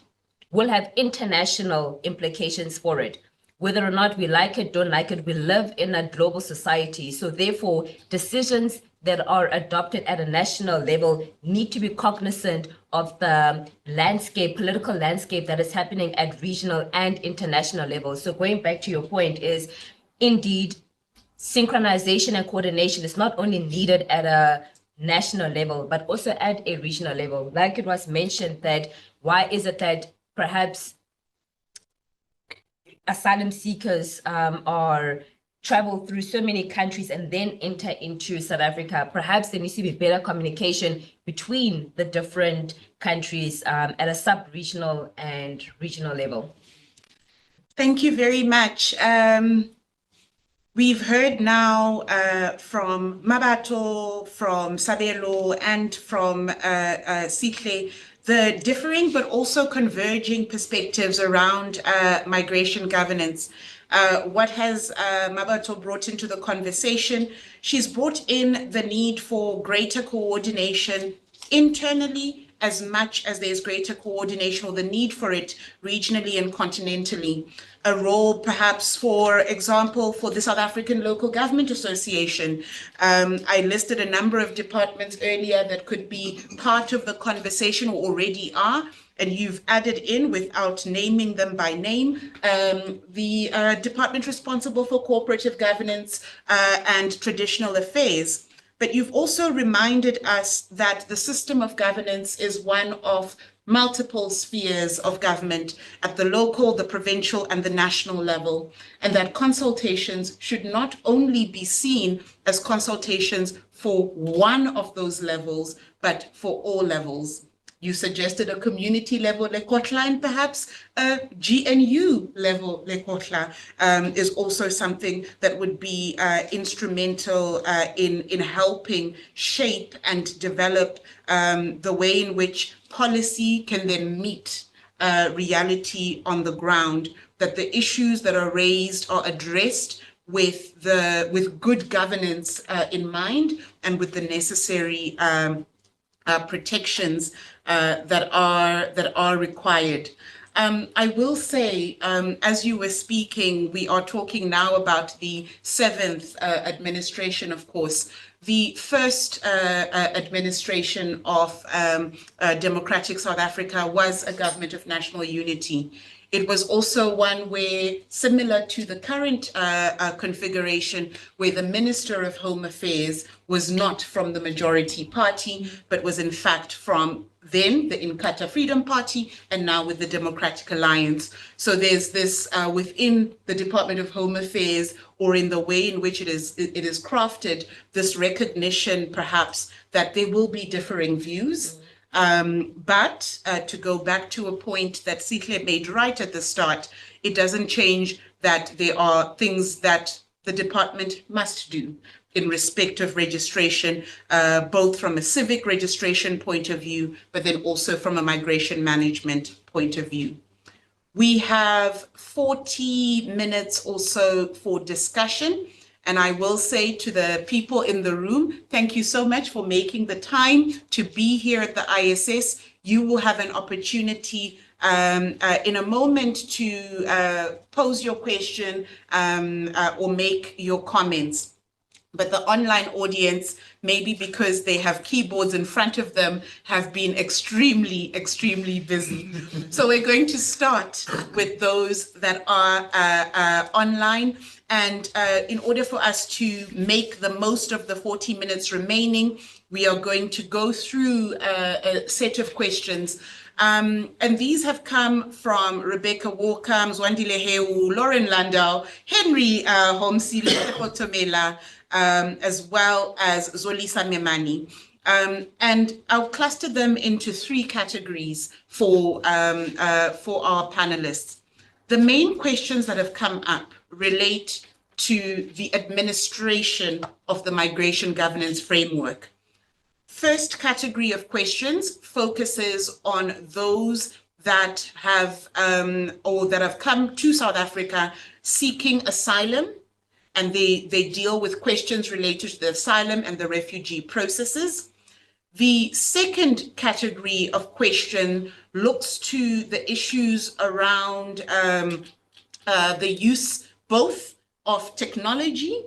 will have international implications for it. Whether or not we like it, don't like it, we live in a global society. So therefore, decisions that are adopted at a national level need to be cognizant of the landscape, political landscape that is happening at regional and international levels. So going back to your point is, indeed, synchronization and coordination is not only needed at a national level, but also at a regional level. Like it was mentioned that why is it that perhaps asylum seekers are travel through so many countries and then enter into South Africa? Perhaps there needs to be better communication between the different countries at a sub-regional and regional level. Thank you very much. We've heard now from Mabato, from Sabelo, and from Sihle, the differing but also converging perspectives around migration governance. What has Mabato brought into the conversation? She's brought in the need for greater coordination internally as much as there's greater coordination, or the need for it regionally and continentally. A role perhaps, for example, for the South African Local Government Association. I listed a number of departments earlier that could be part of the conversation or already are, and you've added in, without naming them by name, the department responsible for cooperative governance and traditional affairs. But you've also reminded us that the system of governance is one of multiple spheres of government at the local, the provincial, and the national level, and that consultations should not only be seen as consultations for one of those levels, but for all levels. You suggested a community level lekotla, and perhaps a GNU level lekotla is also something that would be instrumental in helping shape and develop the way in which policy can then meet reality on the ground, that the issues that are raised are addressed with good governance in mind and with the necessary protections that are required. I will say, as you were speaking, we are talking now about the 7th administration, of course. The first administration of democratic South Africa was a government of national unity. It was also one where, similar to the current configuration, where the Minister of Home Affairs was not from the majority party, but was in fact from then the Inkatha Freedom Party, and now with the Democratic Alliance. So there's this within the Department of Home Affairs, or in the way in which it is crafted, this recognition perhaps that there will be differing views. But to go back to a point that Sihle made right at the start, it doesn't change that there are things that the department must do in respect of registration, both from a civic registration point of view, but then also from a migration management point of view. We have 40 minutes or so for discussion. And I will say to the people in the room, thank you so much for making the time to be here at the ISS. You will have an opportunity in a moment to pose your question or make your comments. but the online audience, maybe because they have keyboards in front of them, have been extremely, extremely busy. So we're going to start with those that are online. And in order for us to make the most of the 40 minutes remaining, we are going to go through a set of questions. And these have come from Rebecca Walker, Mzwandile Heu, Lauren Landau, Henry Homsile Potomela, as well as Zolisa Memani. And I'll cluster them into three categories for our panelists. The main questions that have come up relate to the administration of the migration governance framework. First category of questions focuses on those that have that have come to South Africa seeking asylum, and they deal with questions related to the asylum and the refugee processes. The second category of question looks to the issues around the use both of technology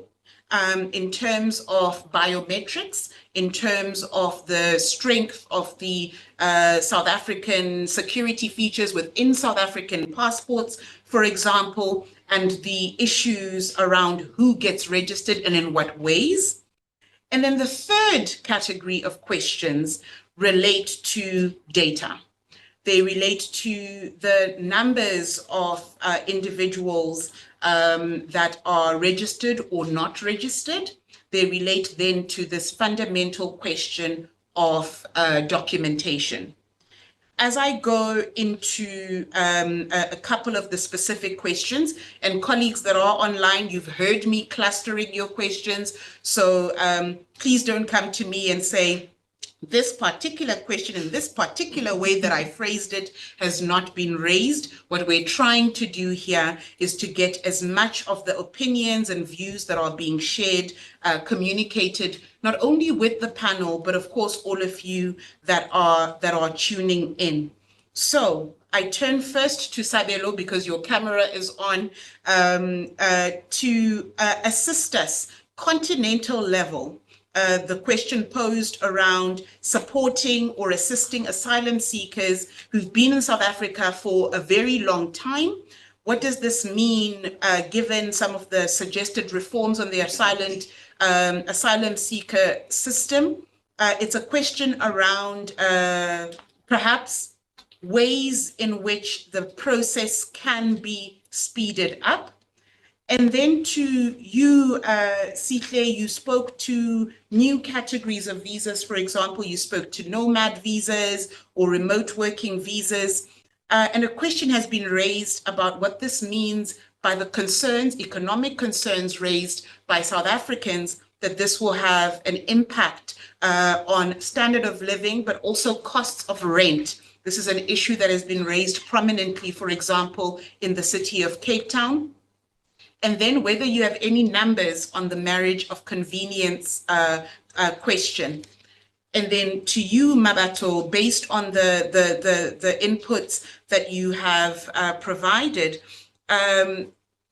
in terms of biometrics, in terms of the strength of the South African security features within South African passports, for example, and the issues around who gets registered and in what ways. And then the third category of questions relate to data. They relate to the numbers of individuals that are registered or not registered. They relate then to this fundamental question of documentation. As I go into a couple of the specific questions, and colleagues that are online, you've heard me clustering your questions, so please don't come to me and say, this particular question in this particular way that I phrased it has not been raised. What we're trying to do here is to get as much of the opinions and views that are being shared, communicated, not only with the panel, but of course, all of you that are tuning in. So I turn first to Sabelo because your camera is on, to assist us continental level. The question posed around supporting or assisting asylum seekers who've been in South Africa for a very long time. What does this mean given some of the suggested reforms on the asylum seeker system? It's a question around perhaps ways in which the process can be speeded up. And then to you, Sihle, you spoke to new categories of visas. For example, you spoke to nomad visas or remote working visas. And a question has been raised about what this means by the concerns, economic concerns raised by South Africans, that this will have an impact on standard of living, but also costs of rent. This is an issue that has been raised prominently, for example, in the city of Cape Town. And then whether you have any numbers on the marriage of convenience question. And then to you, Mabato, based on the inputs that you have provided,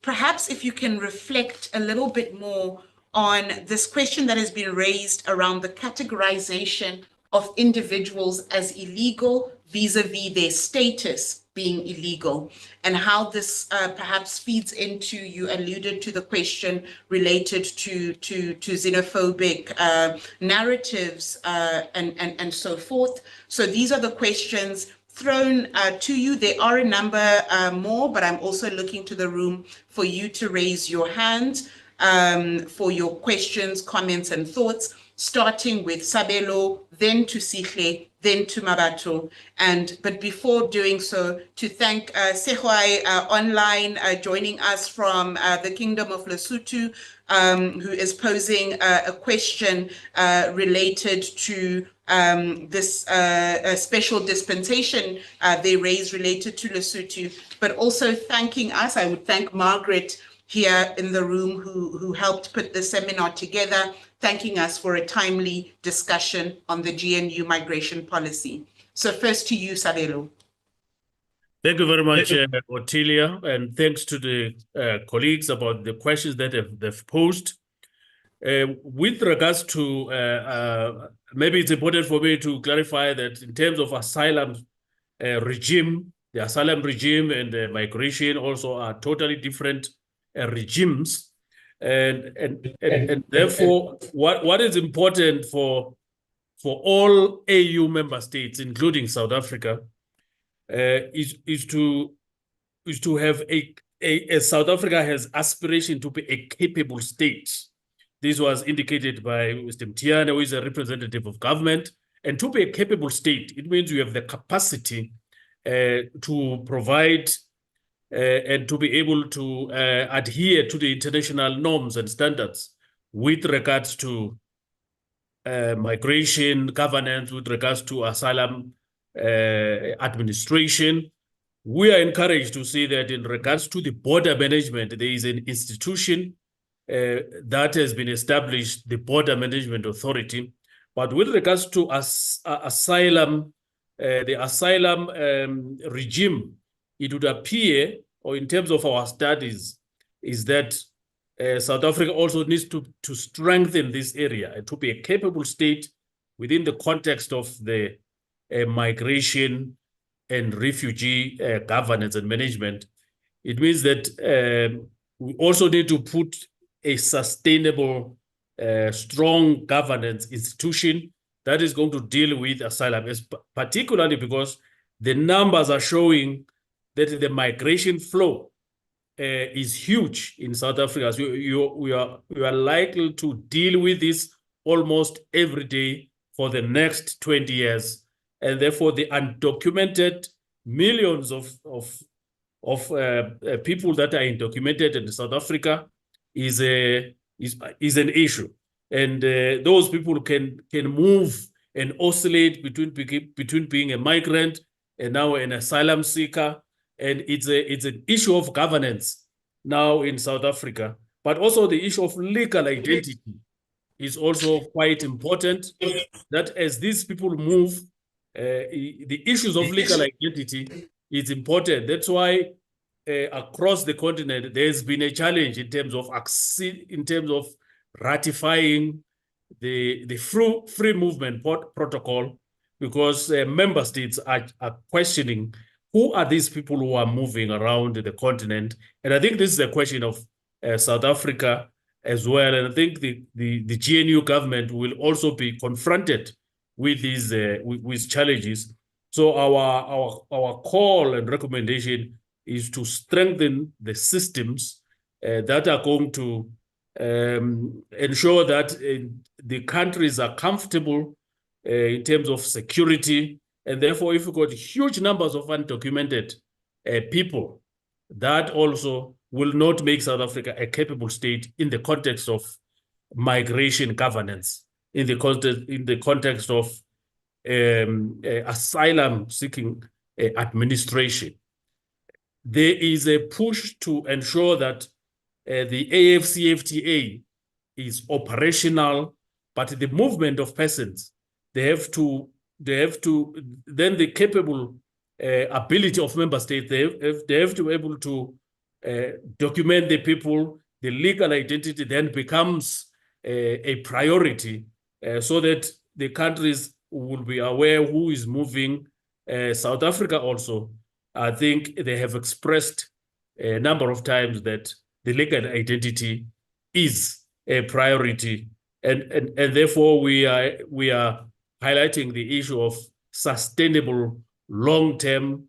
perhaps if you can reflect a little bit more on this question that has been raised around the categorization of individuals as illegal vis-a-vis their status being illegal, and how this perhaps feeds into, you alluded to the question related to xenophobic narratives and so forth. So these are the questions thrown to you. There are a number more, but I'm also looking to the room for you to raise your hand for your questions, comments, and thoughts, starting with Sabelo, then to Sihle, then to Mabato. But before doing so, to thank Sehwai online joining us from the Kingdom of Lesotho, who is posing a question related to this special dispensation they raised related to Lesotho, but also thanking us. I would thank Margaret here in the room who helped put the seminar together, thanking us for a timely discussion on the GNU migration policy. So first to you, Sabelo. Thank you very much, Ottilia, and thanks to the colleagues about the questions that they've posed. With regards to, maybe it's important for me to clarify that in terms of asylum regime, the asylum regime and the migration also are totally different regimes. And therefore, what is important for all AU member states, including South Africa, is to have South Africa has aspiration to be a capable state. This was indicated by Mr. Mtiana, who is a representative of government. And to be a capable state, it means you have the capacity to provide and to be able to adhere to the international norms and standards with regards to migration, governance, with regards to asylum administration. We are encouraged to see that in regards to the border management, there is an institution that has been established, the Border Management Authority. But with regards to asylum, the asylum regime, it would appear, or in terms of our studies, is that South Africa also needs to strengthen this area and to be a capable state within the context of the migration and refugee governance and management. It means that we also need to put a sustainable, strong governance institution that is going to deal with asylum, particularly because the numbers are showing that the migration flow is huge in South Africa. So we are likely to deal with this almost every day for the next 20 years. And therefore, the undocumented millions of people that are undocumented in South Africa is an issue, and those people can move and oscillate between being a migrant and now an asylum seeker, and it's an issue of governance now in South Africa, but also the issue of legal identity is also quite important. That as these people move, the issues of legal identity is important. That's why across the continent, there's been a challenge in terms of ratifying the free movement protocol, because member states are questioning who are these people who are moving around the continent. And I think this is a question of South Africa as well. And I think the GNU government will also be confronted with these with challenges. So our call and recommendation is to strengthen the systems that are going to ensure that the countries are comfortable in terms of security. And therefore, if we've got huge numbers of undocumented people, that also will not make South Africa a capable state in the context of migration governance, in the context of asylum seeking administration. There is a push to ensure that the AfCFTA is operational, but the movement of persons, then the capable ability of member states, they have to be able to document the people. The legal identity then becomes a priority, so that the countries will be aware who is moving. South Africa also, I think they have expressed a number of times that the legal identity is a priority, and therefore we are highlighting the issue of sustainable, long-term,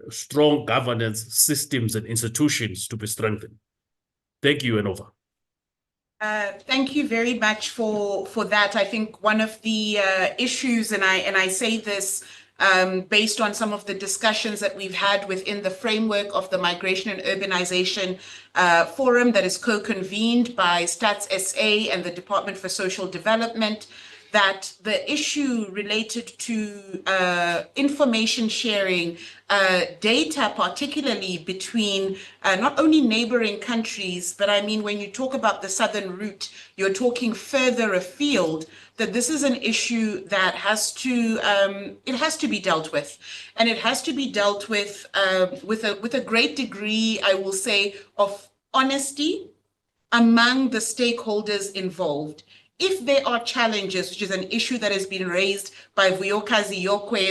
strong governance systems and institutions to be strengthened. Thank you, and over. Thank you very much for that. I think one of the issues, and I say this based on some of the discussions that we've had within the framework of the Migration and Urbanization Forum that is co-convened by Stats SA and the Department for Social Development, that the issue related to information sharing, data particularly between not only neighboring countries, but I mean, when you talk about the southern route, you're talking further afield, that this is an issue that has to be dealt with. And it has to be dealt with a great degree, I will say, of honesty, among the stakeholders involved. If there are challenges, which is an issue that has been raised by Vuyokazi Yokwe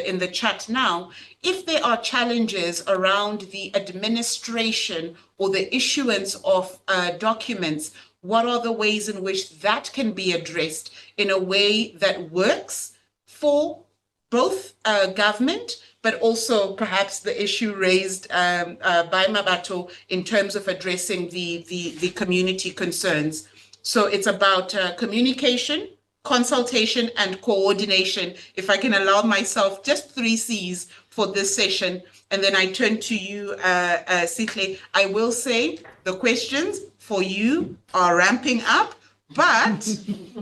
in the chat now, if there are challenges around the administration or the issuance of documents, what are the ways in which that can be addressed in a way that works for both government, but also perhaps the issue raised by Mabato in terms of addressing the community concerns? So it's about communication, consultation, and coordination. If I can allow myself just 3 C's for this session, and then I turn to you, Sihle. I will say the questions for you are ramping up, but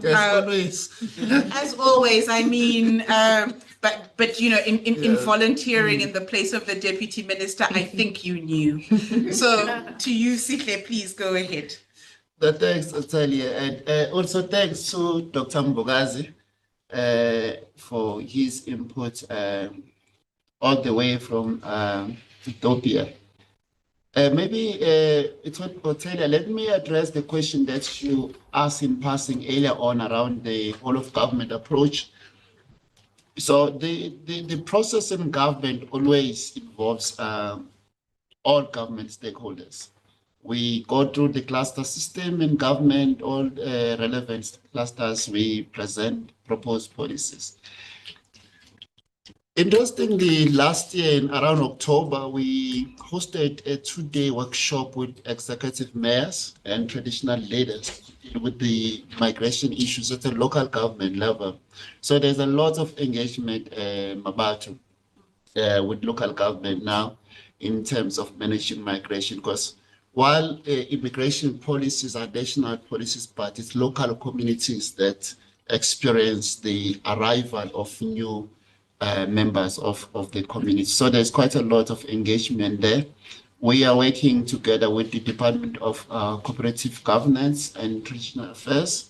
as always, I mean, but you know, in volunteering in the place of the Deputy Minister, I think you knew. So to you, Sihle, please go ahead. Thanks, Ottilia, and also thanks to Dr. Mbogazi for his input all the way from Ethiopia. Maybe it's what Ottilia, let me address the question that you asked in passing earlier on around the whole of government approach. So the process in government always involves all government stakeholders. We go through the cluster system in government, all relevant clusters, we present proposed policies. Interestingly, last year in around October, we hosted a 2-day workshop with executive mayors and traditional leaders with the migration issues at the local government level. So there's a lot of engagement with local government now in terms of managing migration, because while immigration policies are national policies, but it's local communities that experience the arrival of new members of the community. So there's quite a lot of engagement there. We are working together with the Department of Cooperative Governance and Traditional Affairs,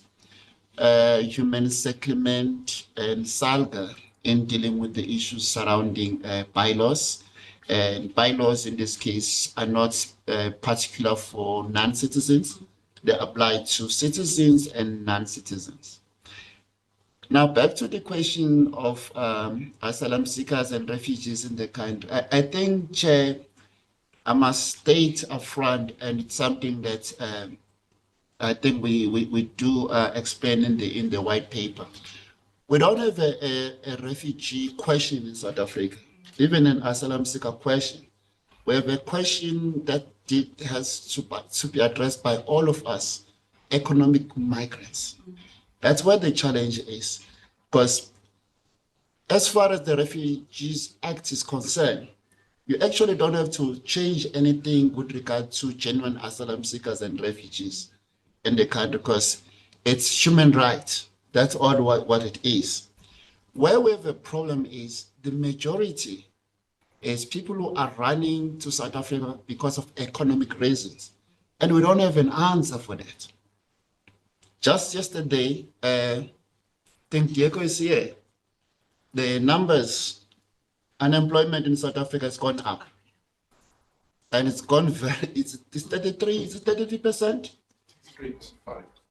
Human Settlement, and SALGA in dealing with the issues surrounding bylaws. And bylaws in this case are not particular for non-citizens. They apply to citizens and non-citizens. Now, back to the question of asylum seekers and refugees in the country. I think, Chair, I must state upfront, and it's something that I think we do explain in the white paper. We don't have a refugee question in South Africa, even an asylum seeker question. We have a question that has to be addressed by all of us, economic migrants. That's where the challenge is, because as far as the Refugees Act is concerned, you actually don't have to change anything with regard to genuine asylum seekers and refugees in the country, because it's human rights. That's all what it is. Where we have a problem is the majority is people who are running to South Africa because of economic reasons. And we don't have an answer for that. Just yesterday, I think Diego is here. The numbers, unemployment in South Africa has gone up. And it's gone it's 33, is it 33%?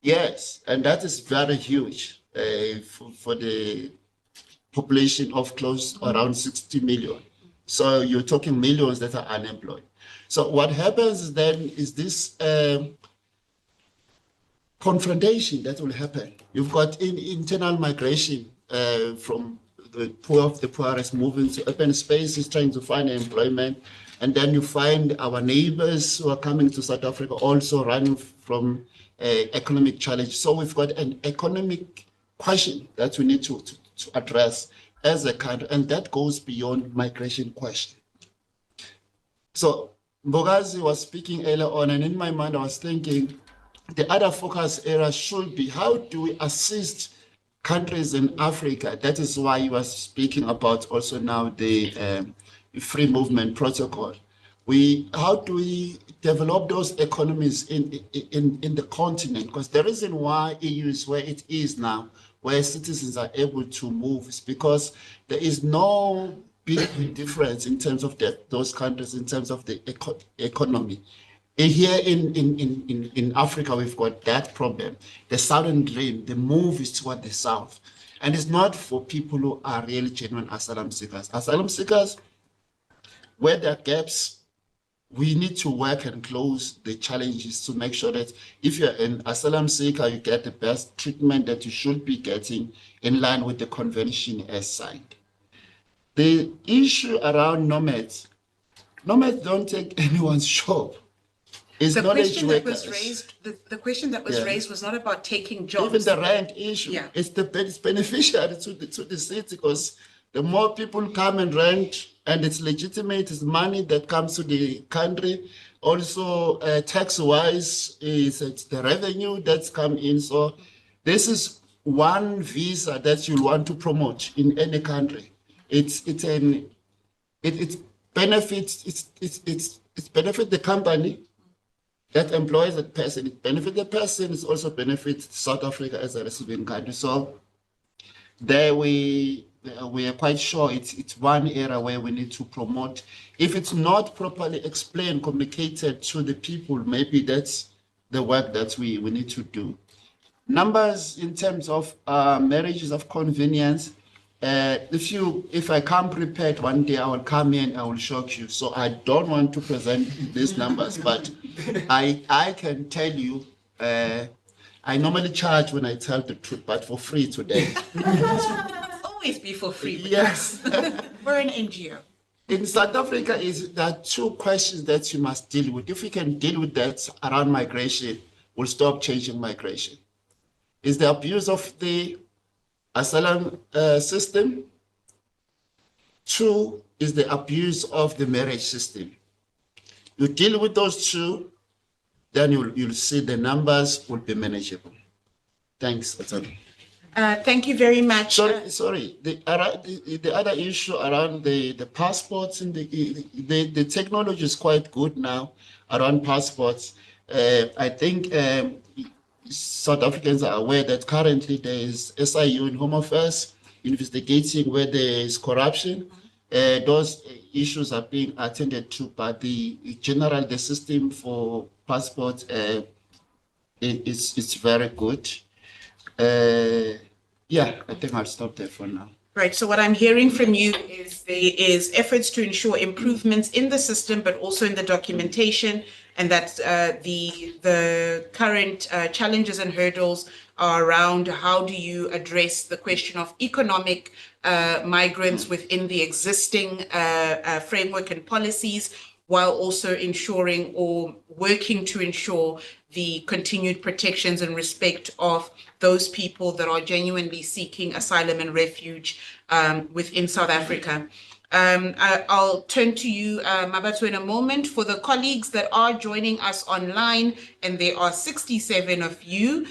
Yes, and that is very huge for the population of close around 60 million. So you're talking millions that are unemployed. So what happens then is this confrontation that will happen. You've got internal migration from the poor of the poorest moving to open spaces, trying to find employment. And then you find our neighbors who are coming to South Africa also running from economic challenge. So we've got an economic question that we need to address as a country, and that goes beyond migration question. So Mbogazi was speaking earlier on, and in my mind I was thinking the other focus area should be how do we assist countries in Africa? That is why you are speaking about also now the free movement protocol. How do we develop those economies in the continent? Because the reason why EU is where it is now, where citizens are able to move, is because there is no big difference in terms of those countries, in terms of the economy. Here in Africa, we've got that problem. The Southern Dream, the move is toward the South. And it's not for people who are really genuine asylum seekers. Asylum seekers, where there are gaps, we need to work and close the challenges to make sure that if you're an asylum seeker, you get the best treatment that you should be getting in line with the convention as signed. The issue around nomads don't take anyone's job. It's The knowledge question that was workers. raised, the question that was Yeah. raised was not about taking jobs. Even the rent issue, Yeah. it's beneficiary to the city, because the more people come and rent, and it's legitimate, it's money that comes to the country. Also, tax-wise, it's the revenue that's come in. So this is one visa that you want to promote in any country. It benefits benefit the company that employs that person. It benefits the person. It also benefits South Africa as a receiving country. So there we are quite sure it's one area where we need to promote. If it's not properly explained, communicated to the people, maybe that's the work that we need to do. Numbers in terms of marriages of convenience. If I come prepared one day, I will come in, I will shock you. So I don't want to present these numbers, but I can tell you, I normally charge when I tell the truth, but for free today. Always be for free. Yes. We're an NGO. In South Africa, there are two questions that you must deal with. If we can deal with that around migration, we'll stop changing migration. Is the abuse of the asylum system. Two is the abuse of the marriage system. You deal with those two, then you'll see the numbers will be manageable. Thanks, Ottilia. Thank you very much. Sorry. The other issue around the passports and the technology is quite good now around passports. I think South Africans are aware that currently there is SIU in Home Affairs investigating where there is corruption. Those issues are being attended to, but the system for passports it's very good. Yeah, I think I'll stop there for now. Right. So what I'm hearing from you is there is efforts to ensure improvements in the system, but also in the documentation, and that the current challenges and hurdles are around how do you address the question of economic migrants within the existing framework and policies, while also ensuring or working to ensure the continued protections and respect of those people that are genuinely seeking asylum and refuge within South Africa. I'll turn to you, Mabato, in a moment. For the colleagues that are joining us online, and there are 67 of you,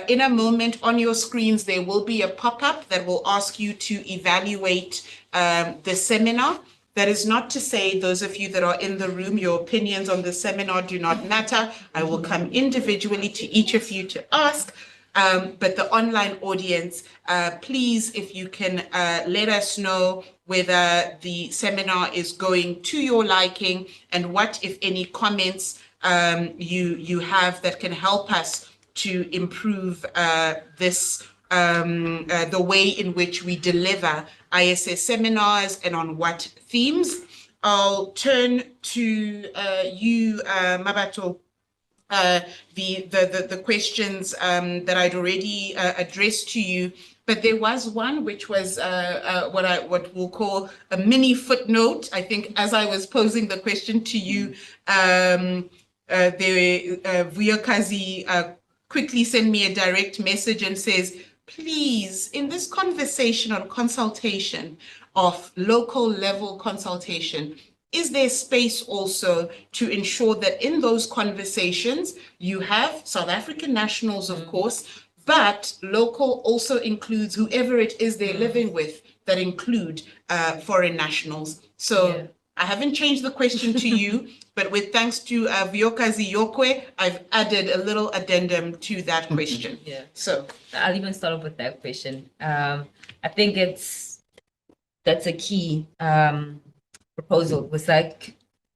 in a moment on your screens, there will be a pop-up that will ask you to evaluate the seminar. That is not to say those of you that are in the room, your opinions on the seminar do not matter. I will come individually to each of you to ask. But the online audience, please, if you can let us know whether the seminar is going to your liking, and what, if any, comments you have that can help us to improve the way in which we deliver ISS seminars and on what themes. I'll turn to you, Mabato. The questions that I'd already addressed to you, but there was one which was what we'll call a mini footnote. I think as I was posing the question to you, Vuyokazi quickly sent me a direct message and says, please, in this conversation on consultation of local level consultation, is there space also to ensure that in those conversations you have South African nationals, of course, but local also includes whoever it is they're living with, that include foreign nationals. So I haven't changed the question to you, but with thanks to Vuyokazi Yokwe, I've added a little addendum to that question. Yeah. So I'll even start off with that question. I think that's a key proposal, was like,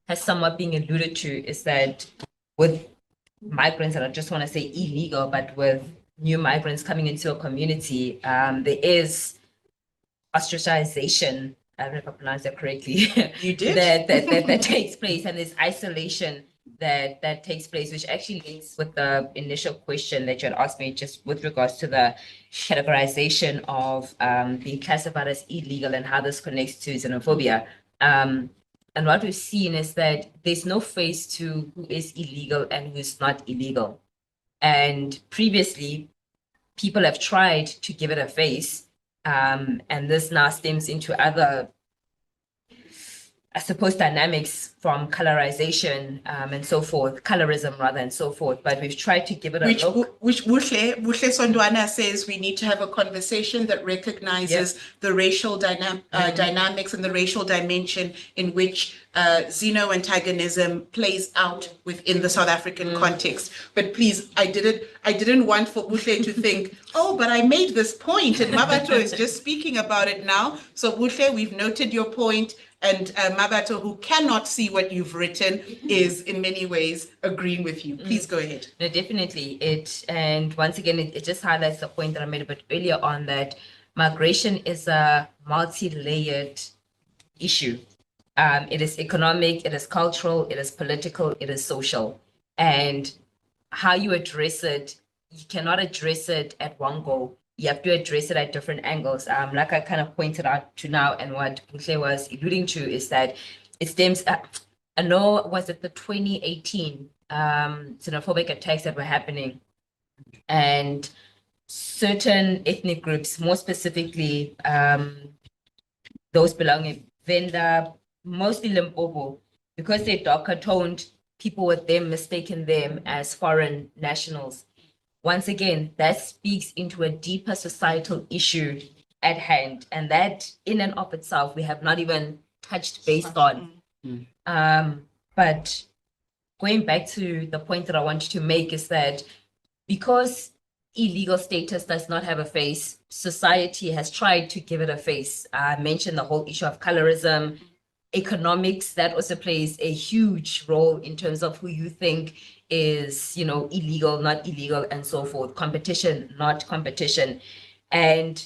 has somewhat being alluded to, is that with migrants, and I just want to say illegal, but with new migrants coming into a community, there is ostracization, I don't know if I pronounced that correctly. You did. that takes place, and there's isolation that takes place, which actually links with the initial question that you had asked me, just with regards to the categorization of being classified as illegal and how this connects to xenophobia. And what we've seen is that there's no face to who is illegal and who's not illegal. And previously, people have tried to give it a face. And this now stems into other, I suppose, dynamics from colorization and so forth, colorism rather, and so forth. But we've tried to give it a look. Which Buhle Sondwana says we need to have a conversation that recognizes the racial dynamics and the racial dimension in which xeno-antagonism plays out within the South African context. But please, I didn't want for Buhle to think, oh, but I made this point and Mabato is just speaking about it now. So Buhle, we've noted your point. And Mabato, who cannot see what you've written, is in many ways agreeing with you. Please go ahead. No, definitely. And once again, it just highlights the point that I made a bit earlier on, that migration is a multi-layered issue. It is economic, it is cultural, it is political, it is social. And how you address it, you cannot address it at one go. You have to address it at different angles. Like I kind of pointed out to now, and what Buhle was alluding to is that it stems, I know, was it the 2018 xenophobic attacks that were happening, and certain ethnic groups, more specifically those belonging Venda, mostly Limpopo, because they're darker toned, people with them mistaken them as foreign nationals. Once again, that speaks into a deeper societal issue at hand, and that in and of itself we have not even touched base on. But going back to the point that I wanted to make is that because illegal status does not have a face, society has tried to give it a face. I mentioned the whole issue of colorism, economics, that also plays a huge role in terms of who you think is, illegal, not illegal, and so forth. Competition, not competition. And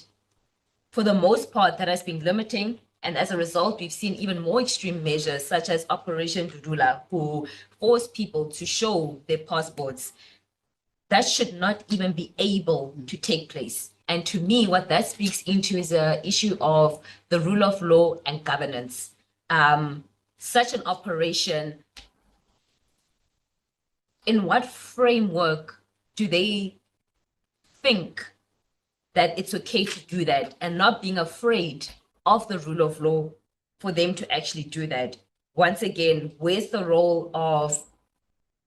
for the most part, that has been limiting. And as a result, we've seen even more extreme measures, such as Operation Dudula, who force people to show their passports. That should not even be able to take place. And to me, what that speaks into is an issue of the rule of law and governance. Such an operation, in what framework do they think that it's okay to do that, and not being afraid of the rule of law for them to actually do that? Once again, where's the role of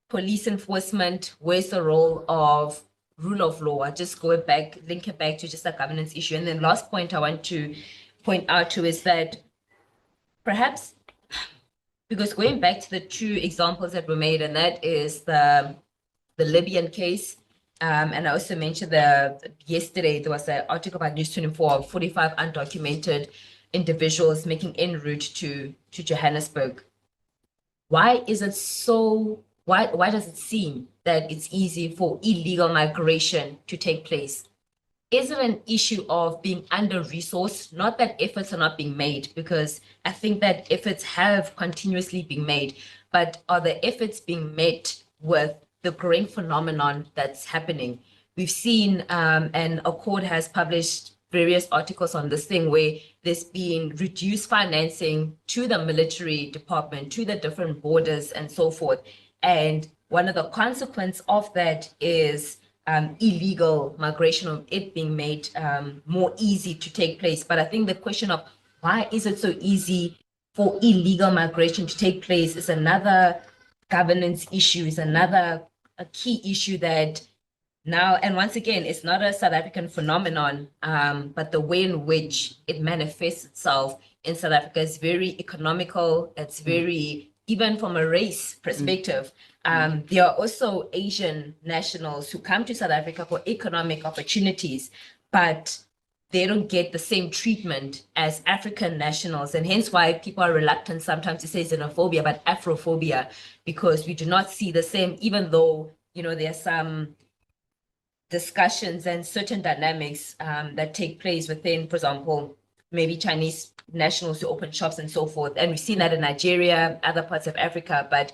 police enforcement? Where's the role of rule of law? I just link it back to just a governance issue. And then last point I want to point out to is that perhaps, because going back to the two examples that were made, and that is the Libyan case, and I also mentioned yesterday there was an article by News 24 of 45 undocumented individuals making en route to Johannesburg. Why is it so? Why does it seem that it's easy for illegal migration to take place? Is it an issue of being under-resourced? Not that efforts are not being made, because I think that efforts have continuously been made, but are the efforts being met with the growing phenomenon that's happening? We've seen, and Accord has published various articles on this thing, where there's been reduced financing to the military department, to the different borders and so forth. And one of the consequences of that is illegal migration, of it being made more easy to take place. But I think the question of why is it so easy for illegal migration to take place is another governance issue, is a key issue that now, and once again, it's not a South African phenomenon, but the way in which it manifests itself in South Africa is very economical. It's very, even from a race perspective. There are also Asian nationals who come to South Africa for economic opportunities, but they don't get the same treatment as African nationals. And hence why people are reluctant sometimes to say xenophobia, but Afrophobia, because we do not see the same, even though, there are some discussions and certain dynamics that take place within, for example, maybe Chinese nationals who open shops and so forth. And we've seen that in Nigeria, other parts of Africa, but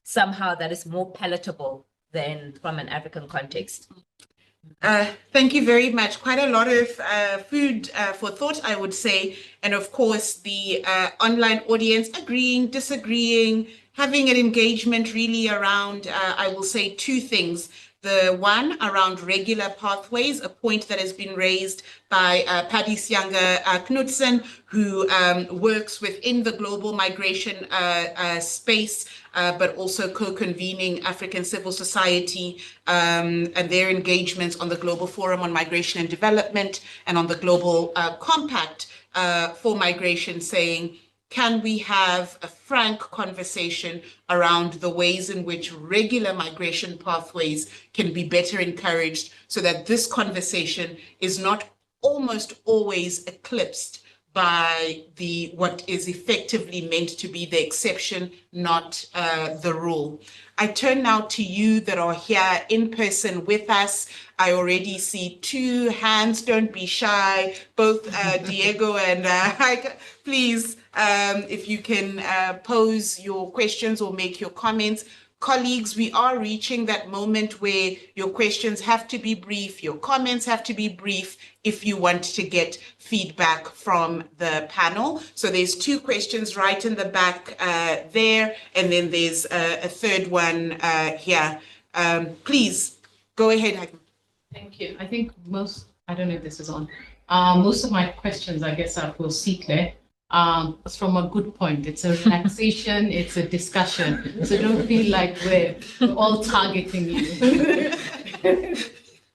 somehow that is more palatable than from an African context. Thank you very much. Quite a lot of food for thought, I would say. And of course, the online audience agreeing, disagreeing, having an engagement really around, I will say, two things. The one around regular pathways, a point that has been raised by Paddy Sianga Knudsen, who works within the global migration space, but also co-convening African civil society and their engagements on the Global Forum on Migration and Development and on the Global Compact for Migration, saying, can we have a frank conversation around the ways in which regular migration pathways can be better encouraged so that this conversation is not almost always eclipsed by what is effectively meant to be the exception, not the rule. I turn now to you that are here in person with us. I already see two hands. Don't be shy. Both Diego and please, if you can pose your questions or make your comments. Colleagues, we are reaching that moment where your questions have to be brief, your comments have to be brief if you want to get feedback from the panel. So there's two questions right in the back there, and then there's a third one here. Please, go ahead. Thank you. I think I don't know if this is on, most of my questions, I guess, are for Sitle. It's from a good point. It's a relaxation, it's a discussion. So don't feel like we're all targeting you.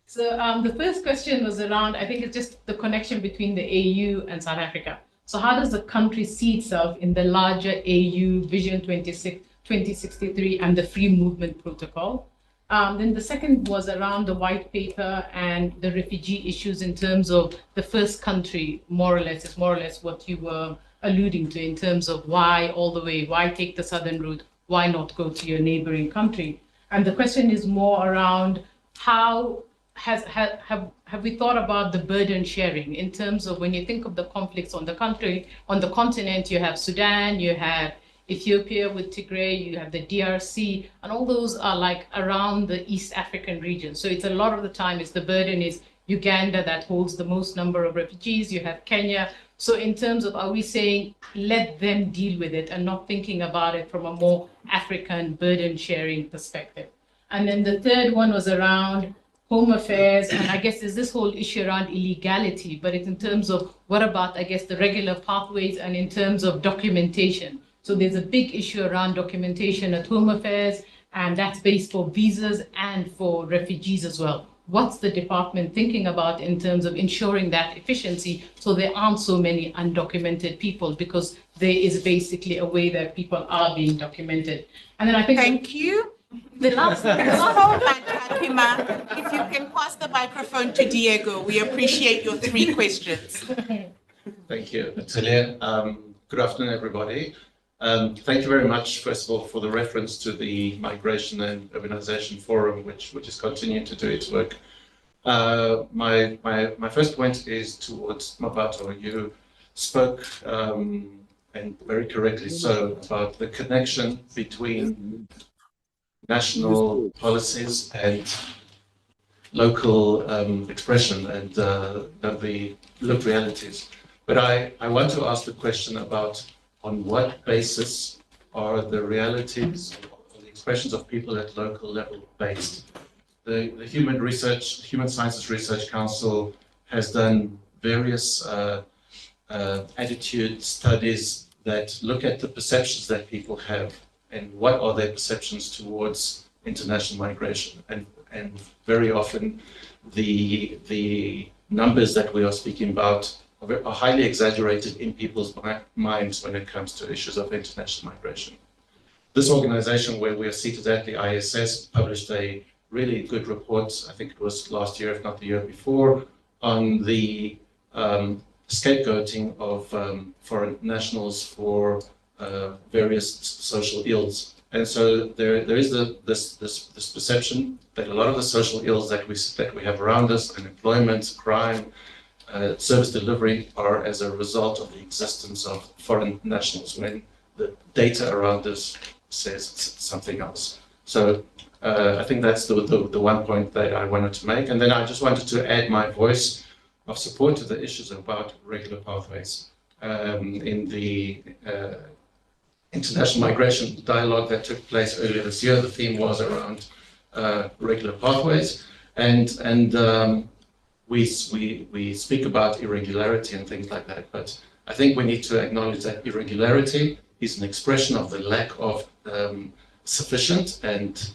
So the first question was around, I think it's just the connection between the AU and South Africa. So how does the country see itself in the larger AU Vision 2063 and the Free Movement Protocol? Then the second was around the white paper and the refugee issues in terms of the first country, more or less what you were alluding to in terms of why all the way, why take the southern route, why not go to your neighboring country? And the question is more around how have we thought about the burden sharing in terms of when you think of the conflicts on the continent, you have Sudan, you have Ethiopia with Tigray, you have the DRC, and all those are like around the East African region. So it's a lot of the time the burden is Uganda that holds the most number of refugees, you have Kenya. So in terms of, are we saying, let them deal with it and not thinking about it from a more African burden sharing perspective? And then the third one was around Home Affairs, and I guess there's this whole issue around illegality, but it's in terms of what about, I guess, the regular pathways and in terms of documentation. So there's a big issue around documentation at Home Affairs, and that's based for visas and for refugees as well. What's the department thinking about in terms of ensuring that efficiency so there aren't so many undocumented people, because there is basically a way that people are being documented. And then I think— Thank you. The last Hakima, if you can pass the microphone to Diego, we appreciate your three questions. Thank you, Ottilia. Good afternoon, everybody. Thank you very much, first of all, for the reference to the Migration and Urbanization Forum, which is continuing to do its work. My first point is towards Mabato. You spoke, and very correctly so, about the connection between national policies and local expression and the lived realities. But I want to ask the question about on what basis are the realities or the expressions of people at local level based? The Human Sciences Research Council has done various attitude studies that look at the perceptions that people have and what are their perceptions towards international migration. And very often the numbers that we are speaking about are highly exaggerated in people's minds when it comes to issues of international migration. This organization where we are seated at, the ISS, published a really good report, I think it was last year, if not the year before, on the scapegoating of foreign nationals for various social ills. And so there is this perception that a lot of the social ills that we have around us, unemployment, crime, service delivery, are as a result of the existence of foreign nationals, when the data around us says something else. So I think that's the one point that I wanted to make. And then I just wanted to add my voice of support to the issues about regular pathways. In the international migration dialogue that took place earlier this year, the theme was around regular pathways, and we speak about irregularity and things like that, but I think we need to acknowledge that irregularity is an expression of the lack of sufficient and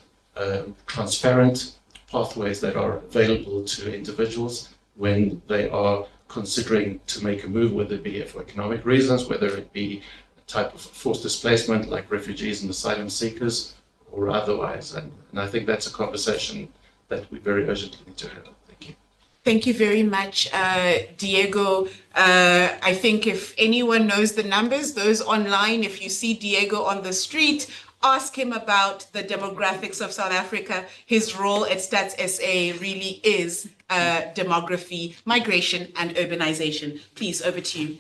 transparent pathways that are available to individuals when they are considering to make a move, whether it be for economic reasons, whether it be type of forced displacement like refugees and asylum seekers, or otherwise. And I think that's a conversation that we very urgently need to have. Thank you. Thank you very much, Diego. I think if anyone knows the numbers, those online, if you see Diego on the street, ask him about the demographics of South Africa. His role at Stats SA really is demography, migration, and urbanization. Please, over to you.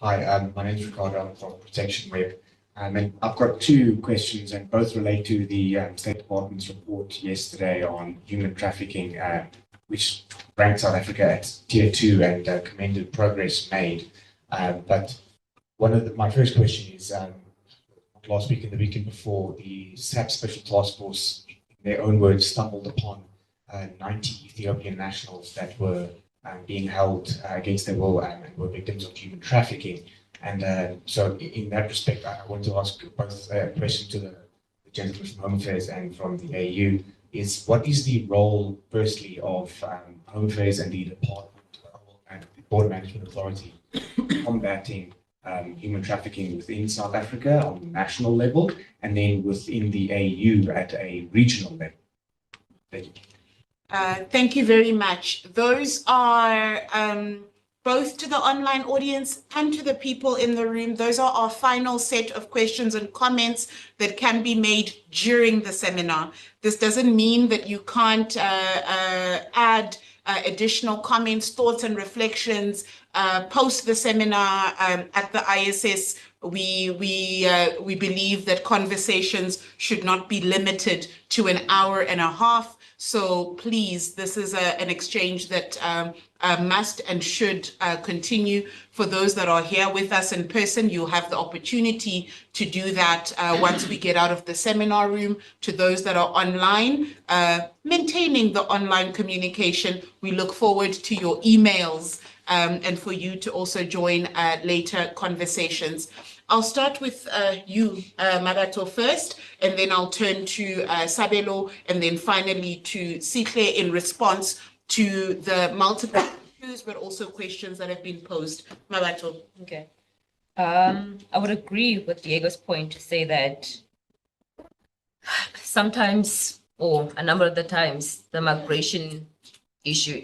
Hi, my name is Ricardo. I'm from Protection Web. And I've got two questions, and both relate to the State Department's report yesterday on human trafficking, which ranked South Africa at tier 2 and commended progress made. But my first question is, last week and the weekend before, the SAP Special Task Force, in their own words, stumbled upon 90 Ethiopian nationals that were being held against their will and were victims of human trafficking. And so in that respect, I want to ask both a question to the gentleman from Home Affairs and from the AU, is what is the role, firstly, of Home Affairs and the Department and the Border Management Authority combating human trafficking within South Africa on the national level, and then within the AU at a regional level? Thank you. Thank you very much. Those are both to the online audience and to the people in the room. Those are our final set of questions and comments that can be made during the seminar. This doesn't mean that you can't add additional comments, thoughts, and reflections post the seminar at the ISS. We believe that conversations should not be limited to an hour and a half. So please, this is an exchange that must and should continue. For those that are here with us in person, you'll have the opportunity to do that once we get out of the seminar room. To those that are online, maintaining the online communication, we look forward to your emails and for you to also join later conversations. I'll start with you, Marato, first, and then I'll turn to Sabelo, and then finally to Sihle in response to the multiple issues, but also questions that have been posed. Marato. Okay. I would agree with Diego's point to say that sometimes, or a number of the times, the migration issue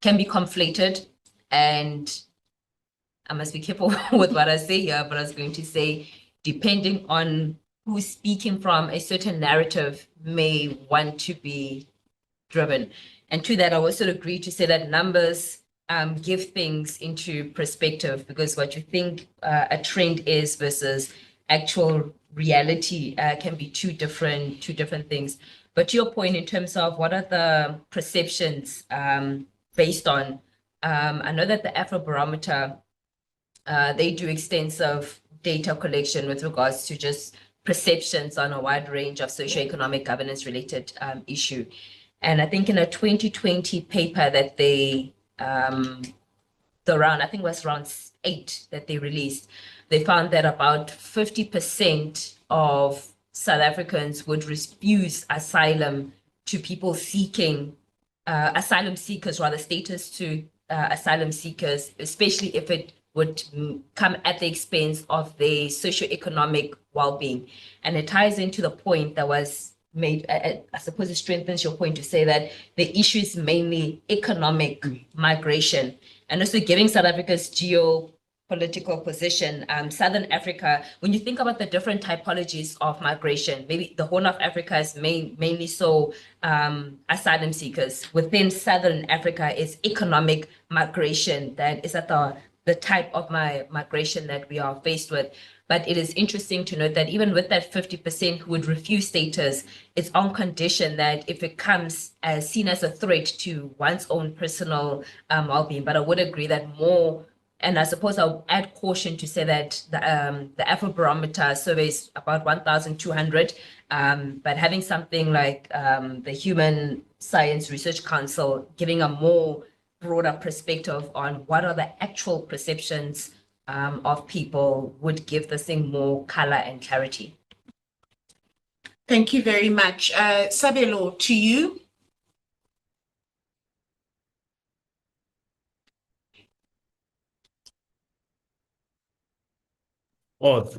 can be conflated, and I must be careful with what I say here, but I was going to say, depending on who's speaking from, a certain narrative may want to be driven. And to that, I also agree to say that numbers give things into perspective, because what you think a trend is versus actual reality can be two different things. But to your point, in terms of what are the perceptions based on, I know that the Afrobarometer, they do extensive data collection with regards to just perceptions on a wide range of socioeconomic governance related issue. And I think in a 2020 paper that they, I think it was round 8 that they released, they found that about 50% of South Africans would refuse asylum to people seeking, asylum seekers, rather, status to asylum seekers, especially if it would come at the expense of their socioeconomic well-being. And it ties into the point that was made, I suppose it strengthens your point to say that the issue is mainly economic migration. and also giving South Africa's geopolitical position, Southern Africa, when you think about the different typologies of migration, maybe the Horn of Africa is mainly so asylum seekers. Within Southern Africa is economic migration that is at the type of migration that we are faced with. But it is interesting to note that even with that 50% who would refuse status, it's on condition that if it comes as seen as a threat to one's own personal well-being. But I would agree that more, and I suppose I'll add caution to say that the Afrobarometer surveys about 1,200, but having something like the Human Science Research Council giving a more broader perspective on what are the actual perceptions of people would give this thing more color and clarity. Thank you very much. Sabelo, to you. Oh,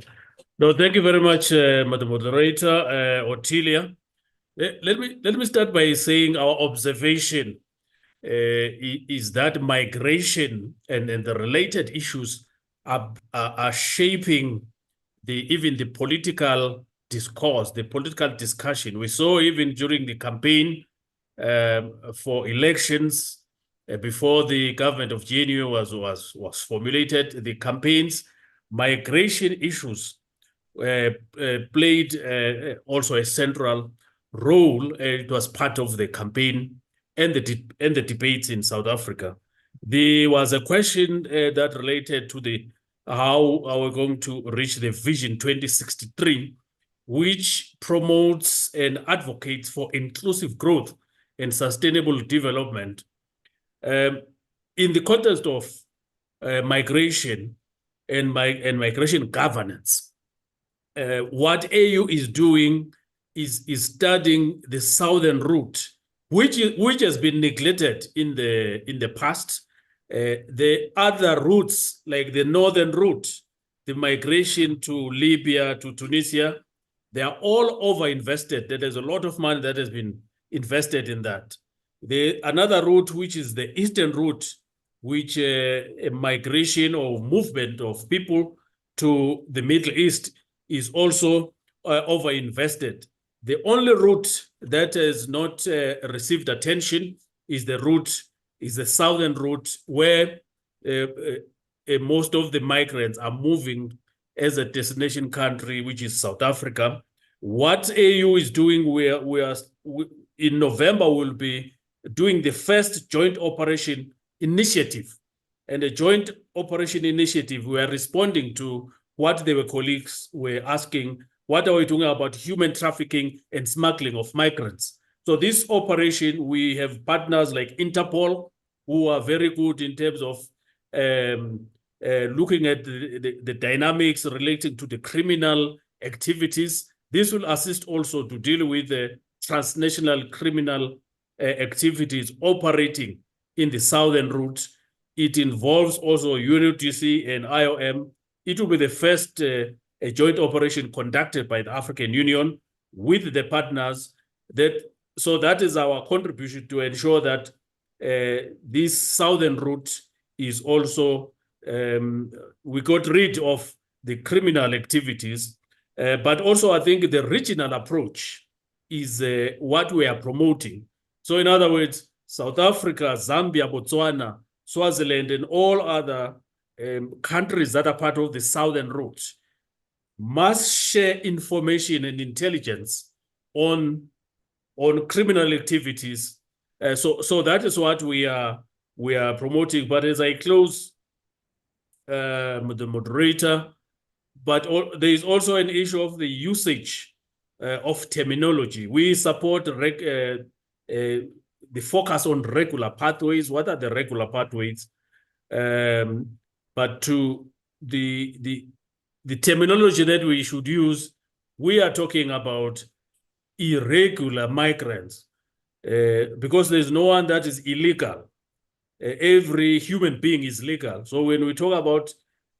no, thank you very much, Madam Moderator, Ottilia. Let me start by saying our observation is that migration and the related issues are shaping even the political discourse, the political discussion. We saw even during the campaign for elections before the government of GNU was formulated, the campaigns, migration issues played also a central role. It was part of the campaign and the debates in South Africa. There was a question that related to how are we going to reach the Vision 2063, which promotes and advocates for inclusive growth and sustainable development. In the context of migration and migration governance, what AU is doing is studying the southern route, which has been neglected in the past. The other routes, like the northern route, the migration to Libya, to Tunisia, they are all over-invested. There's a lot of money that has been invested in that. Another route, which is the eastern route, which a migration or movement of people to the Middle East is also over-invested. The only route that has not received attention is the southern route, where most of the migrants are moving as a destination country, which is South Africa. What AU is doing, in November, we'll be doing the first joint operation initiative. And the joint operation initiative, we are responding to what their colleagues were asking, what are we doing about human trafficking and smuggling of migrants? So this operation, we have partners like Interpol, who are very good in terms of looking at the dynamics relating to the criminal activities. This will assist also to deal with the transnational criminal activities operating in the southern route. It involves also UNODC and IOM. It will be the first a joint operation conducted by the African Union with the partners. So that is our contribution to ensure that this southern route is also, we got rid of the criminal activities, but also I think the regional approach is what we are promoting. So in other words, South Africa, Zambia, Botswana, Swaziland, and all other countries that are part of the southern route must share information and intelligence on criminal activities. So that is what we are promoting. But as I close, the moderator, but there is also an issue of the usage of terminology. We support the focus on regular pathways. What are the regular pathways? But to the terminology that we should use, we are talking about irregular migrants, because there's no one that is illegal. Every human being is legal. So when we talk about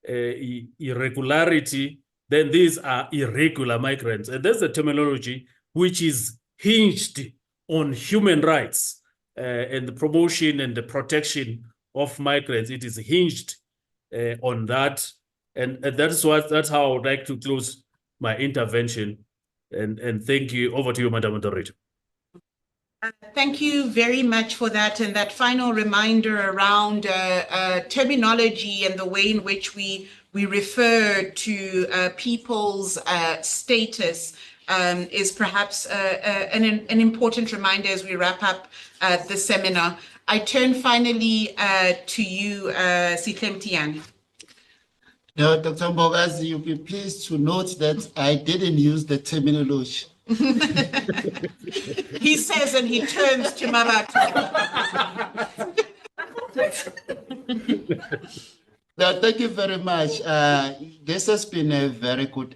irregularity, then these are irregular migrants. And that's the terminology which is hinged on human rights and the promotion and the protection of migrants. It is hinged on that. And that's how I would like to close my intervention. And thank you. Over to you, Madam Moderator. Thank you very much for that. And that final reminder around terminology and the way in which we refer to people's status is perhaps an important reminder as we wrap up the seminar. I turn finally to you, Sihle Mtiani. Now, Dr. Mbogazi, you'll be pleased to note that I didn't use the terminology. He says, and he turns to Mabatho. No, thank you very much. This has been a very good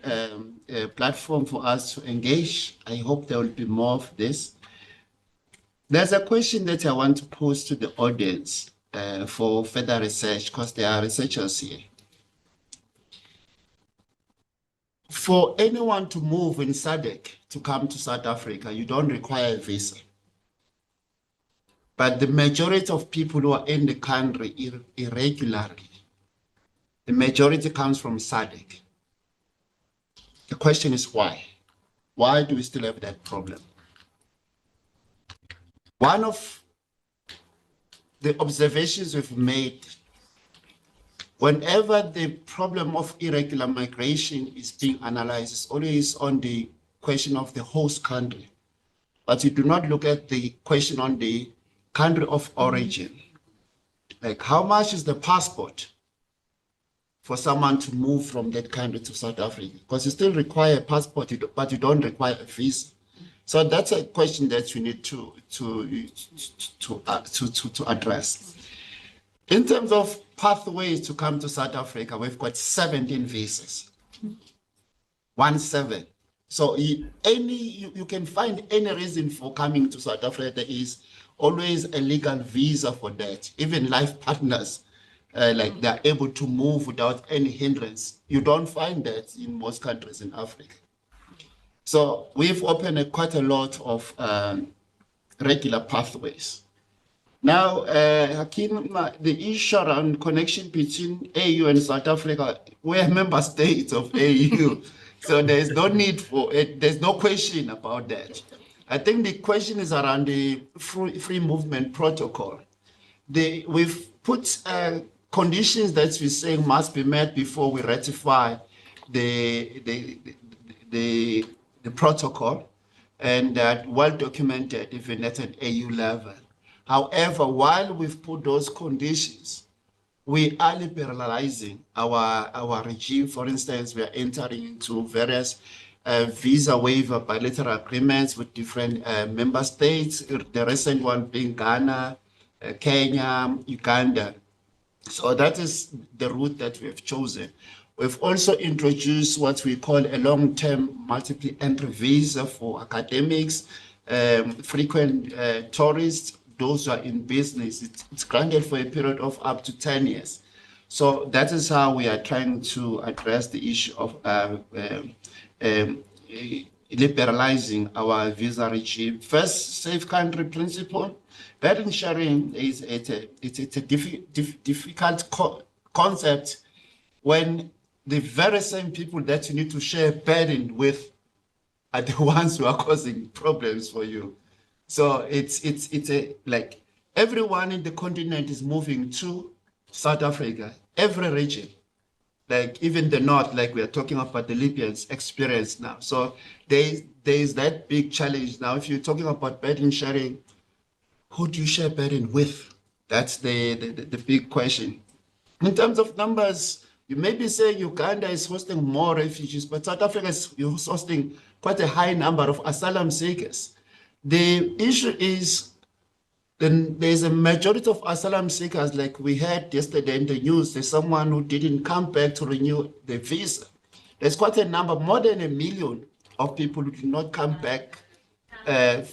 platform for us to engage. I hope there will be more of this. There's a question that I want to pose to the audience for further research, because there are researchers here. For anyone to move in SADC to come to South Africa, you don't require a visa. But the majority of people who are in the country irregularly, the majority comes from SADC. The question is why? Why do we still have that problem? One of the observations we've made, whenever the problem of irregular migration is being analyzed, it's always on the question of the host country. But you do not look at the question on the country of origin. Like, how much is the passport for someone to move from that country to South Africa? Because you still require a passport, but you don't require a visa. So that's a question that you need to address. In terms of pathways to come to South Africa, we've got 17 visas. 17. So you can find any reason for coming to South Africa. There is always a legal visa for that. Even life partners, like they're able to move without any hindrance. You don't find that in most countries in Africa. So we've opened quite a lot of regular pathways. Now, Hakeem, the issue around connection between AU and South Africa, we're member states of AU. So there's no need for it. There's no question about that. I think the question is around the free movement protocol. We've put conditions that we're saying must be met before we ratify the protocol, and that well documented even at an AU level. However, while we've put those conditions, we are liberalizing our regime. For instance, we are entering into various visa waiver bilateral agreements with different member states, the recent one being Ghana, Kenya, Uganda. So that is the route that we have chosen. We've also introduced what we call a long-term multiple entry visa for academics, frequent tourists, those who are in business. It's granted for a period of up to 10 years. So that is how we are trying to address the issue of liberalizing our visa regime. First, safe country principle. Burden sharing is a difficult concept when the very same people that you need to share burden with are the ones who are causing problems for you. So it's like everyone in the continent is moving to South Africa, every region, like even the North, like we are talking about the Libyans experience now. So there is that big challenge now. If you're talking about burden sharing, who do you share burden with? That's the big question. In terms of numbers, you may be saying Uganda is hosting more refugees, but South Africa is hosting quite a high number of asylum seekers. The issue is there's a majority of asylum seekers, like we heard yesterday in the news, there's someone who didn't come back to renew the visa. There's quite a number, more than 1 million of people who did not come back to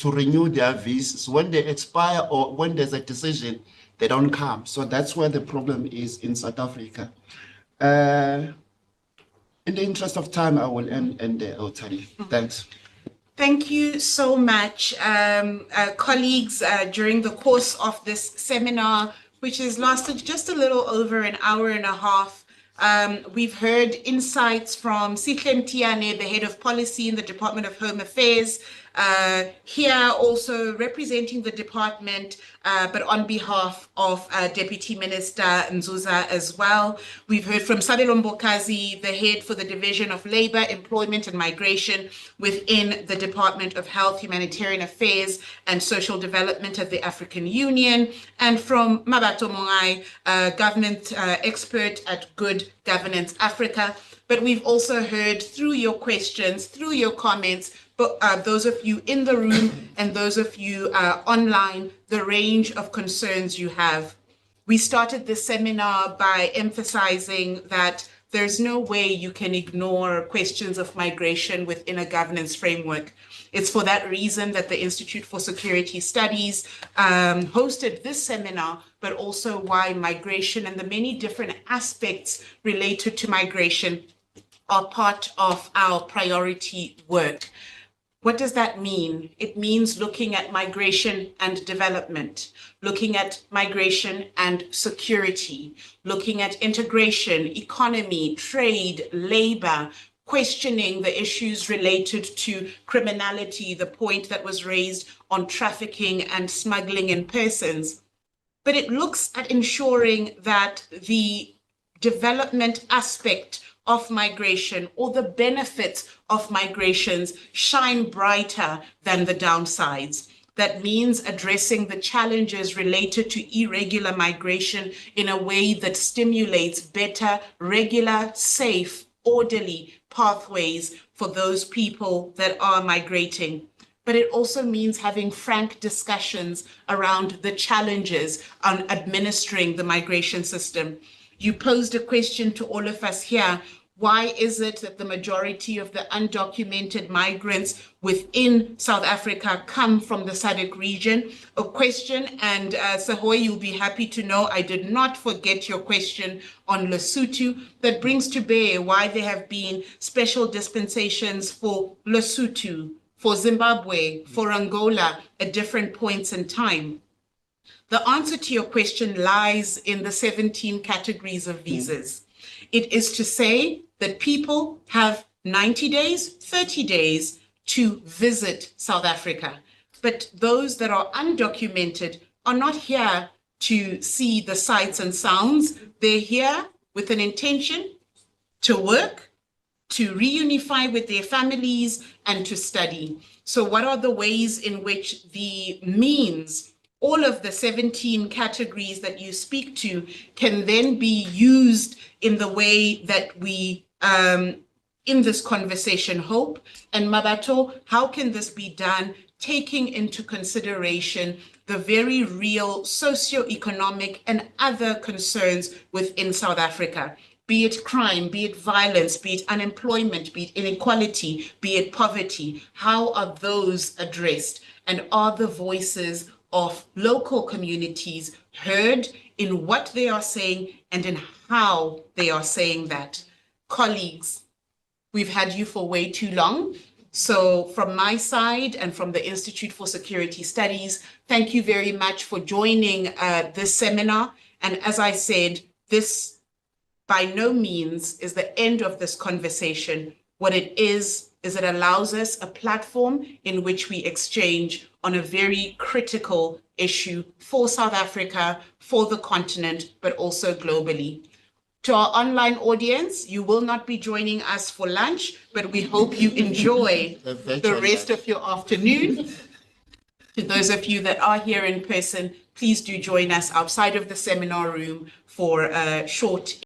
renew their visas. When they expire or when there's a decision, they don't come. So that's where the problem is in South Africa. In the interest of time, I will end there, Ottilia. Thanks. Thank you so much, colleagues. During the course of this seminar, which has lasted just a little over an hour and a half, we've heard insights from Sihle Mtiane, the head of policy in the Department of Home Affairs, here also representing the department, but on behalf of Deputy Minister Nzuza as well. We've heard from Sabelo Mbokazi, the head for the Division of Labour, Employment and Migration within the Department of Health, Humanitarian Affairs and Social Development of the African Union, and from Mabato Mongai, government expert at Good Governance Africa. But we've also heard through your questions, through your comments, but those of you in the room and those of you online, the range of concerns you have. We started this seminar by emphasizing that there's no way you can ignore questions of migration within a governance framework. It's for that reason that the Institute for Security Studies hosted this seminar, but also why migration and the many different aspects related to migration are part of our priority work. What does that mean? It means looking at migration and development, looking at migration and security, looking at integration, economy, trade, labor, questioning the issues related to criminality, the point that was raised on trafficking and smuggling in persons. But it looks at ensuring that the development aspect of migration or the benefits of migrations shine brighter than the downsides. That means addressing the challenges related to irregular migration in a way that stimulates better, regular, safe, orderly pathways for those people that are migrating. But it also means having frank discussions around the challenges on administering the migration system. You posed a question to all of us here. Why is it that the majority of the undocumented migrants within South Africa come from the SADC region? A question, and Sahoy, you'll be happy to know I did not forget your question on Lesotho. That brings to bear why there have been special dispensations for Lesotho, for Zimbabwe, for Angola at different points in time. The answer to your question lies in the 17 categories of visas. It is to say that people have 90 days, 30 days to visit South Africa. But those that are undocumented are not here to see the sights and sounds. They're here with an intention to work, to reunify with their families, and to study. So what are the ways in which the means, all of the 17 categories that you speak to, can then be used in the way that we, in this conversation, hope? And Mabato, how can this be done taking into consideration the very real socioeconomic and other concerns within South Africa? Be it crime, be it violence, be it unemployment, be it inequality, be it poverty. How are those addressed? And are the voices of local communities heard in what they are saying and in how they are saying that? Colleagues, we've had you for way too long. So from my side and from the Institute for Security Studies, thank you very much for joining this seminar. And as I said, this by no means is the end of this conversation. What it is it allows us a platform in which we exchange on a very critical issue for South Africa, for the continent, but also globally. To our online audience, you will not be joining us for lunch, but we hope you enjoy the rest of your afternoon. To those of you that are here in person, please do join us outside of the seminar room for a short